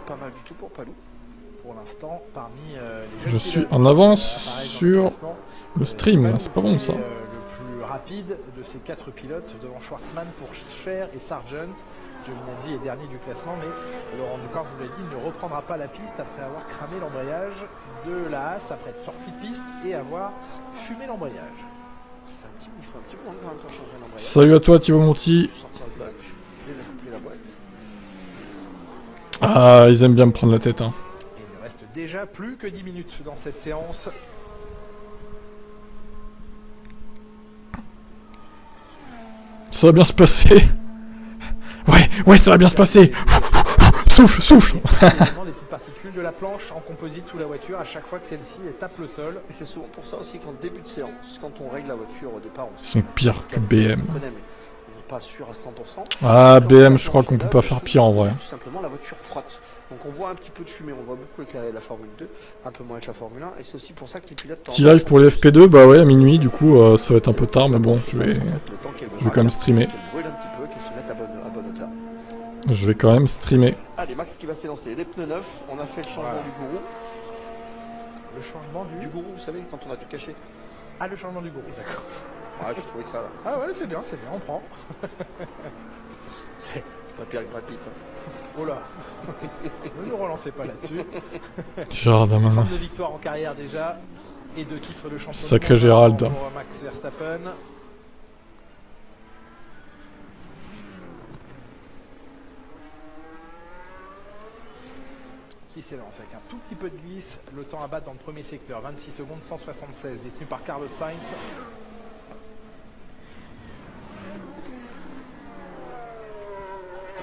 Pas mal du tout pour Palou. Pour l'instant, parmi les je suis en avance sur le stream, c'est pas bon ça. Le plus rapide de ces 4 pilotes devant Schwartzman pour Cher et Sargent. Giovinazzi est dernier du classement, mais Laurent Ducor, je vous l'ai dit, ne reprendra pas la piste après avoir cramé l'embrayage de la Haas, après être sorti de piste et avoir fumé l'embrayage. Il faut un petit peu quand même pour changer l'embrayage. Salut à toi Thibaut Monti. Ah, ils aiment bien me prendre la tête. Hein. Et il ne reste déjà plus que 10 minutes dans cette séance. Ça va bien se passer. Ouais, ça va bien se passer. Souffle. Des petites particules de la planche en composite sous la voiture à chaque fois que celle-ci tape le sol. Et c'est souvent pour ça aussi qu'en début de séance, quand on règle la voiture au départ, ils sont pires que BM. On n'est pas sûr à 100%. Ah, BM, je crois qu'on peut pas faire pire en vrai. Tout simplement, la voiture frotte. Donc on voit un petit peu de fumée, on voit beaucoup avec la Formule 2, un peu moins avec la Formule 1, et c'est aussi pour ça que les pilotes... Petit live pour les FP2, bah ouais, à minuit, du coup, ça va être un peu tard, mais bon, je vais quand même streamer. Je vais quand même streamer. Allez, Max qui va s'élancer, les pneus neufs, on a fait le changement du gourou. Le changement du gourou, vous savez, quand on a dû cacher. Ah, le changement du gourou, d'accord. Ouais, je trouvais ça là. Ah ouais, c'est bien, on prend. C'est pas pire que Brad Pitt. Hein. Oh là. Ne nous relancez pas là-dessus. Gérald Darmanin. 32 victoires en carrière déjà et 2 titres de champion. Sacré Gérald. Pour Max Verstappen. Qui s'élance avec un tout petit peu de glisse. Le temps à battre dans le premier secteur, 26 secondes 176, détenu par Carlos Sainz.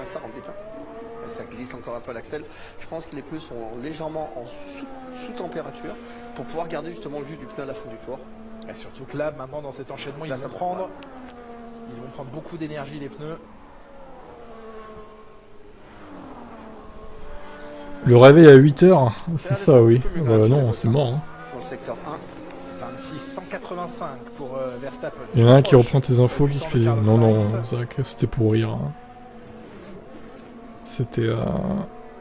Ça rentre vite, hein. Ça glisse encore un peu à l'axel. Je pense que les pneus sont légèrement en sous-température pour pouvoir garder justement le jus du pneu à la fin du tour. Et surtout que là, maintenant dans cet enchaînement, ils vont prendre beaucoup d'énergie les pneus. Le réveil à 8h, c'est ça, oui. Non, c'est mort. Hein. Dans le secteur 1. 26,185 pour Verstappen. Il y en a un qui reprend tes infos qui fait dire non, Zach, c'était pour rire. Hein. C'était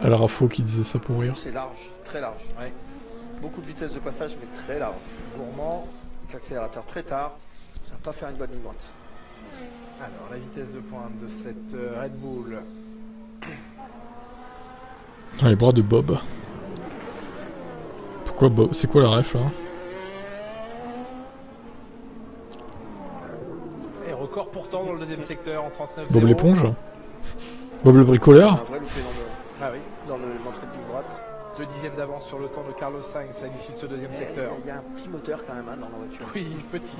Al Rafo qui disait ça pour rire. C'est large, très large. Ouais. Beaucoup de vitesse de passage, mais très large. Gourmand, l'accélérateur très tard, ça va pas faire une bonne ligne droite. Alors, la vitesse de pointe de cette Red Bull. Les bras de Bob. Pourquoi Bob? C'est quoi la ref là? Et record pourtant dans le deuxième secteur en 39. Bob l'éponge? Bob le bricoleur? Ah oui. Dans l'entrée de ligne droite. 2 dixièmes d'avance sur le temps de Carlos Sainz à l'issue de ce deuxième secteur. Il y a un petit moteur quand même dans la voiture. Oui, petit.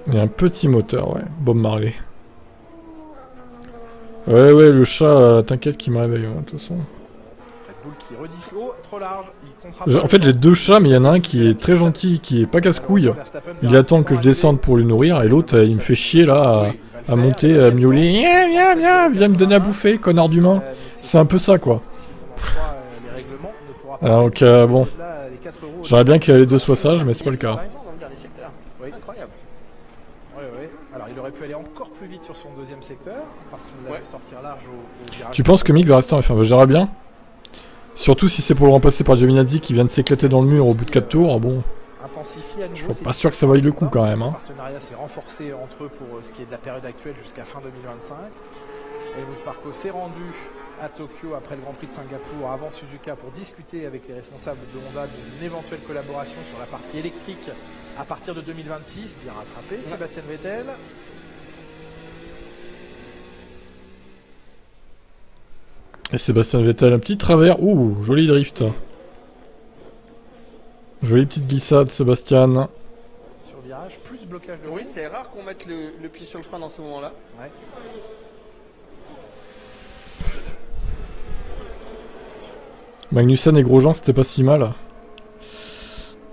Il y a un petit moteur, ouais. Bob Marley. Ouais, le chat, t'inquiète qu'il me réveille, de toute façon. Qui redit oh, trop large. En fait, j'ai 2 chats, mais il y en a un qui est très gentil, qui est pas casse-couille. Il attend que je descende pour le nourrir, et l'autre, il me fait chier là, à monter, à miauler. Viens me donner à bouffer, connard d'humain. C'est un peu ça, quoi. Alors, donc, bon. J'aimerais bien que les deux soient sages, mais c'est pas le cas. Incroyable. Oui. Alors, il aurait pu aller encore plus vite sur son deuxième secteur, parce qu'on l'a vu sortir large au virage. Tu penses que Mick va rester en F1? J'aimerais bien. Surtout si c'est pour le remplacer par Giovinazzi qui vient de s'éclater dans le mur au bout de 4 tours, bon. Je suis pas sûr que ça vaille le coup quand même. Hein. Le partenariat s'est renforcé entre eux pour ce qui est de la période actuelle jusqu'à fin 2025. Helmut Marko s'est rendu à Tokyo après le Grand Prix de Singapour avant Suzuka pour discuter avec les responsables de Honda d'une éventuelle collaboration sur la partie électrique à partir de 2026. Bien rattrapé, Sébastien Vettel. Et Sébastien Vettel, un petit travers. Ouh, joli drift. Jolie petite glissade, Sébastien. Sur virage, plus blocage de roue. Oui, c'est rare qu'on mette le pied sur le frein dans ce moment-là. Ouais. Magnussen et Grosjean, c'était pas si mal.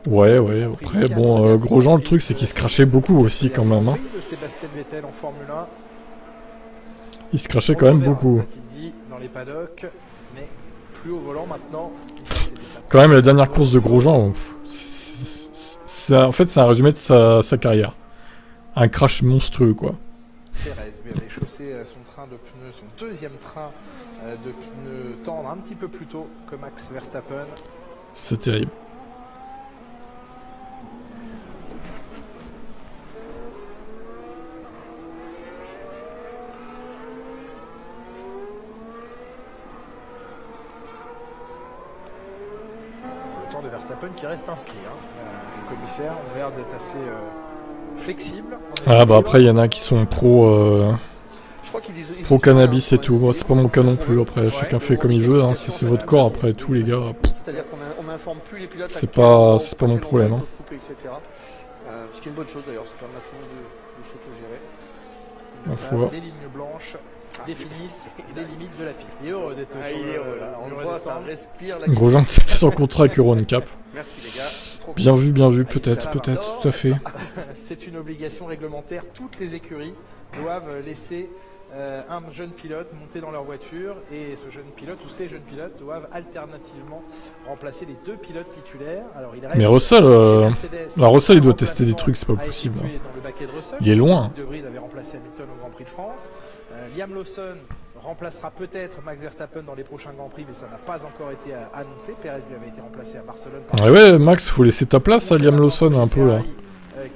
Ouais, après, bon, Grosjean, le truc, c'est qu'il se crachait beaucoup aussi, quand même. Hein. De Sébastien Vettel en Formule 1. Il se crachait quand même beaucoup. Dit dans les paddocks, mais plus au volant maintenant. Quand même, la dernière course de Grosjean, en fait, c'est un résumé de sa carrière. Un crash monstrueux, quoi. Pérez lui avait chaussé son train de pneus, son deuxième train de pneus tendres un petit peu plus tôt que Max Verstappen. C'est terrible. De Verstappen qui reste inscrit. Les commissaires ont l'air d'être assez flexibles. Ah bah après il y en a qui sont pro cannabis et tout. Moi c'est pas mon cas non plus. Après chacun fait comme il veut. Hein. C'est votre corps après tout les gars. C'est-à-dire qu'on n'informe plus les pilotes. C'est pas mon problème. Hein. Ce qui est une bonne chose d'ailleurs. Ça permet de Faut s'autogérer. Les lignes blanches définissent les limites de la piste. Il est heureux d'être on le voit, ça respire la Grosjean accepte son contrat avec Euroncap. Merci les gars. Bien vu, peut-être, tout à fait. C'est une obligation réglementaire. Toutes les écuries doivent laisser un jeune pilote monter dans leur voiture et ce jeune pilote ou ces jeunes pilotes doivent alternativement remplacer les deux pilotes titulaires. Alors, mais Russell, il doit tester des trucs, c'est pas possible. Il est loin. De Vries avait remplacé Hamilton au Grand Prix de France. Liam Lawson remplacera peut-être Max Verstappen dans les prochains Grands Prix, mais ça n'a pas encore été annoncé. Perez lui avait été remplacé à Barcelone. Ouais, Max, faut laisser ta place à Liam Lawson un peu là.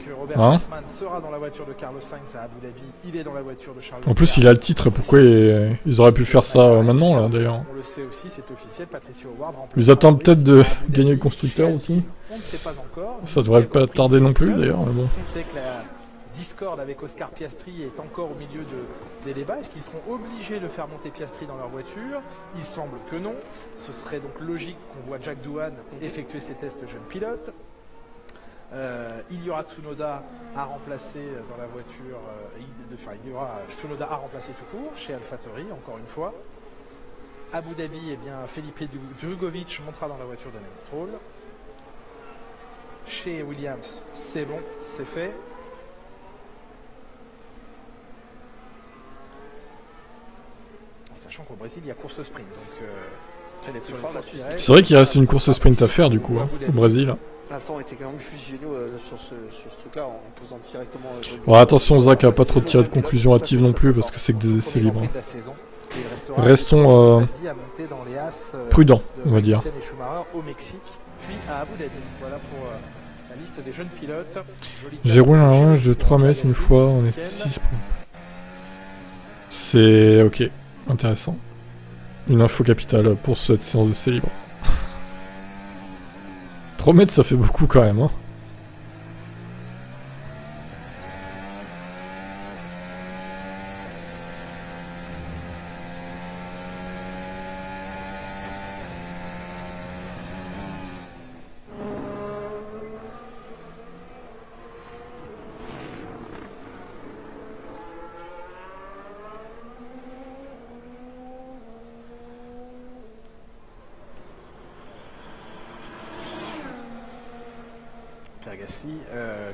Que Robert Schwarzman sera dans la voiture de Carlos Sainz à Abu Dhabi, il est dans la voiture de Charles. En plus, il a le titre, pourquoi ils auraient pu faire ça maintenant là d'ailleurs? On le sait aussi, c'est officiel, Patricio Howard. Ils attendent peut-être de gagner le constructeur aussi. On ne sait pas encore. Ça devrait pas tarder non plus d'ailleurs, mais bon. On sait que la discorde avec Oscar Piastri est encore au milieu des débats. Est-ce qu'ils seront obligés de faire monter Piastri dans leur voiture? Il semble que non. Ce serait donc logique qu'on voit Jack Doohan effectuer ses tests jeunes pilotes. Il y aura Tsunoda à remplacer dans la voiture. Il y aura Tsunoda à remplacer tout court chez AlphaTauri, encore une fois. Abu Dhabi, eh bien, Felipe Drugovich montera dans la voiture de Lance Stroll. Chez Williams, c'est bon, c'est fait. Sachant qu'au Brésil, il y a course sprint. Donc, c'est vrai qu'il reste une course sprint à faire du coup, hein, au Brésil. Alpha était quand même juste géniaux sur ce truc-là en posant directement. Ouais, attention, Zach a pas trop tiré de conclusions hâtives non plus parce que c'est que des essais libres. Restons prudents, on va dire. Au Mexique, puis à Abu Dhabi. Voilà pour la liste des jeunes pilotes. J'ai roulé un range de 3 mètres une fois, on est 6 points. C'est ok, intéressant. Une info capitale pour cette séance d'essais libres. 3 mètres, ça fait beaucoup quand même, hein.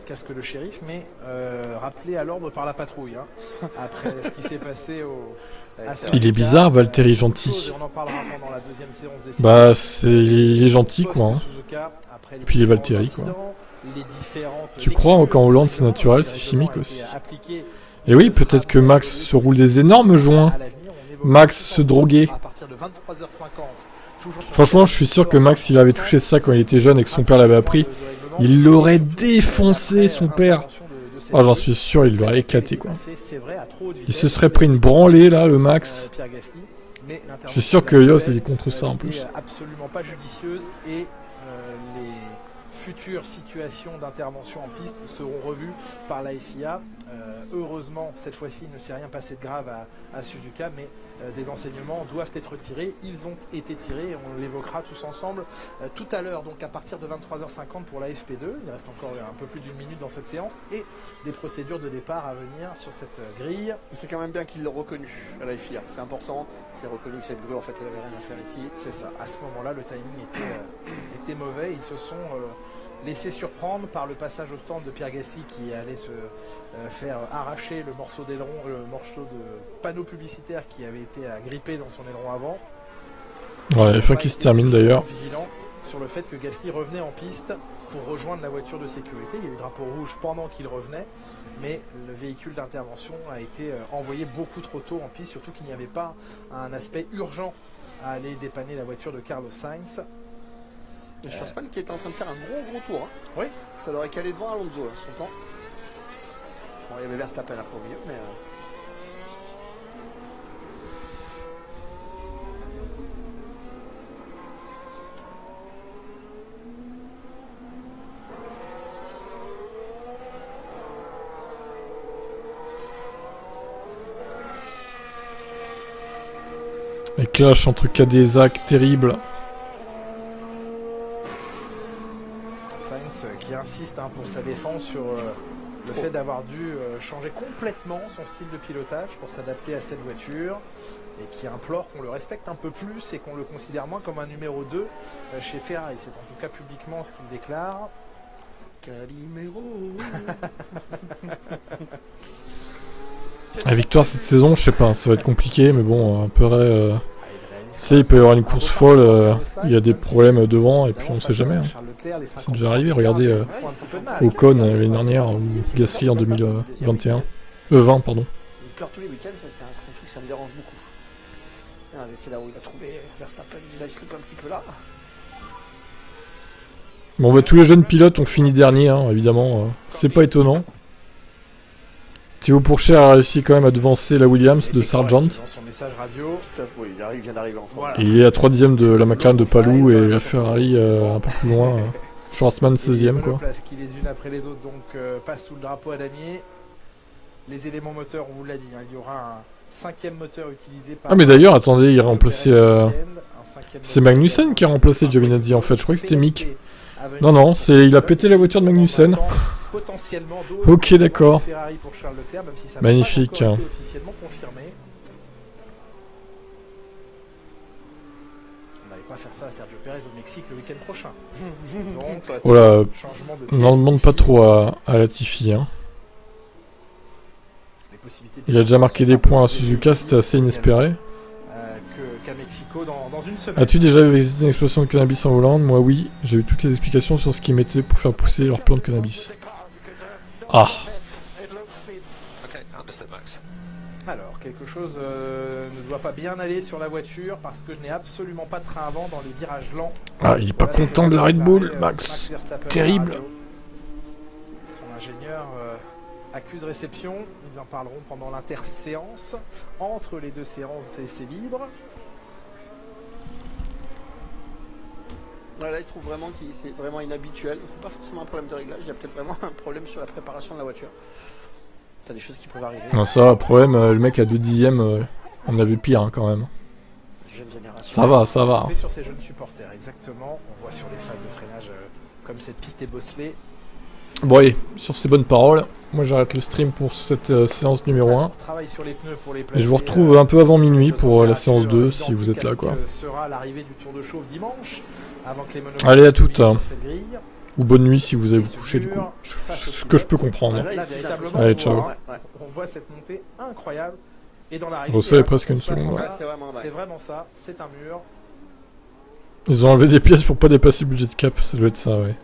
Casque le shérif, mais rappelé à l'ordre par la patrouille. Hein, après ce qui s'est passé il est bizarre, Valtteri gentil. On en parlera pendant la deuxième séance des bah, il est gentil, quoi. Hein. Et puis il est Valtteri, quoi. Tu crois qu'en Hollande c'est naturel, c'est chimique aussi. Et oui, peut-être que Max se roule des énormes joints. Max se droguait. Franchement, je suis sûr que Max, il avait touché ça quand il était jeune et que son père l'avait appris. Il l'aurait défoncé, son père. Oh, j'en suis sûr, il l'aurait éclaté, quoi. Il se serait pris une branlée, là, le Max. Je suis sûr que Yos, il est contre ça, en plus. Absolument pas judicieuse et les futures situations d'intervention en piste seront revues par la FIA. Heureusement, cette fois-ci, il ne s'est rien passé de grave à Suzuka, mais des enseignements doivent être tirés. Ils ont été tirés et on l'évoquera tous ensemble tout à l'heure. Donc à partir de 23h50 pour la FP2, il reste encore un peu plus d'une minute dans cette séance et des procédures de départ à venir sur cette grille. C'est quand même bien qu'ils l'ont reconnu à la FIA, c'est important. C'est reconnu que cette grille, en fait, elle n'avait rien à faire ici. C'est ça. À ce moment-là, le timing était mauvais. Ils se sont laissé surprendre par le passage au stand de Pierre Gasly qui allait se faire arracher le morceau d'aileron, le morceau de panneau publicitaire qui avait été agrippé dans son aileron avant. Ouais, F1 qui se termine d'ailleurs. Vigilant sur le fait que Gasly revenait en piste pour rejoindre la voiture de sécurité. Il y a eu le drapeau rouge pendant qu'il revenait, mais le véhicule d'intervention a été envoyé beaucoup trop tôt en piste, surtout qu'il n'y avait pas un aspect urgent à aller dépanner la voiture de Carlos Sainz. Le Schwarzman qui était en train de faire un gros tour. Hein. Oui. Ça l'aurait calé devant Alonso là, son temps. Bon, il y avait Verstappen après au milieu, mais... Les clashs entre KD et Zach, terrible. Sainz qui insiste pour sa défense sur le fait d'avoir dû changer complètement son style de pilotage pour s'adapter à cette voiture et qui implore qu'on le respecte un peu plus et qu'on le considère moins comme un numéro 2 chez Ferrari. C'est en tout cas publiquement ce qu'il déclare. Calimero. La victoire cette saison, je sais pas, ça va être compliqué, mais bon, un peu tu sais, il peut y avoir une course folle, il y a des problèmes devant, et puis on sait jamais. Hein. C'est déjà arrivé, regardez Ocon l'année dernière, ou Gasly en 2021. 20, pardon. Il pleure tous les week-ends, ça c'est un truc, ça me dérange beaucoup. Regardez, c'est là où il a trouvé Verstappen, déjà il se loupe un petit peu là. Bon, bah, tous les jeunes pilotes ont fini dernier, hein, évidemment, c'est pas étonnant. Thibaut Pourchaire a réussi quand même à devancer la Williams de Sargent. Son message radio. Oui, il vient d'arriver en voilà. Et il est à 3ème de la McLaren de Palou et la Ferrari un peu plus loin. Schwarzman 16ème quoi. Place qui les unes après les autres donc passe sous le drapeau à damier. Les éléments moteurs, on vous l'a dit, hein, il y aura un 5e moteur utilisé par... Ah mais d'ailleurs, attendez, il a remplacé... C'est Magnussen qui a remplacé Giovinazzi en fait, je crois que c'était Mick. Non, il a pété la voiture de Magnussen. Ok, d'accord. Magnifique. Faire ça à Sergio Perez au Mexique le week-end prochain. Donc, voilà, on n'en demande pas trop à Latifi. Hein. Il a déjà marqué des points à Suzuka, c'était assez inespéré. As-tu déjà visité une explosion de cannabis en Hollande? Moi oui, j'ai eu toutes les explications sur ce qu'ils mettaient pour faire pousser leur plant de cannabis. Ah. Alors, quelque chose ne doit pas bien aller sur la voiture parce que je n'ai absolument pas de train avant dans les virages lents. Ah, il est pas content de la Red Bull, Max. Terrible. Son ingénieur accuse réception. Ils en parleront pendant l'interséance. Entre les deux séances, c'est libre. Là, il trouve vraiment que c'est vraiment inhabituel. C'est pas forcément un problème de réglage, il y a peut-être vraiment un problème sur la préparation de la voiture. T'as des choses qui peuvent arriver. Non, ça, problème, le mec a 2 dixièmes, on a vu pire hein, quand même. Ça va. Sur ces jeunes supporters, exactement. On voit sur les phases de freinage comme cette piste est bosselée. Bon, allez, sur ces bonnes paroles, moi j'arrête le stream pour cette séance numéro 1. Sur les pneus pour les placer, et je vous retrouve un peu avant minuit pour la séance 2 si vous êtes là quoi. Sera l'arrivée du Tour de Chauve dimanche, avant que les allez à toutes. Ou bonne nuit si vous avez vous couché du coup. Ce que je peux comprendre. Allez, ciao. On voit cette montée incroyable. Et dans la bon, ça est presque une seconde. Ouais. C'est vraiment ça, c'est un mur. Ils ont enlevé des pièces pour pas dépasser le budget de cap, ça doit être ça, ouais.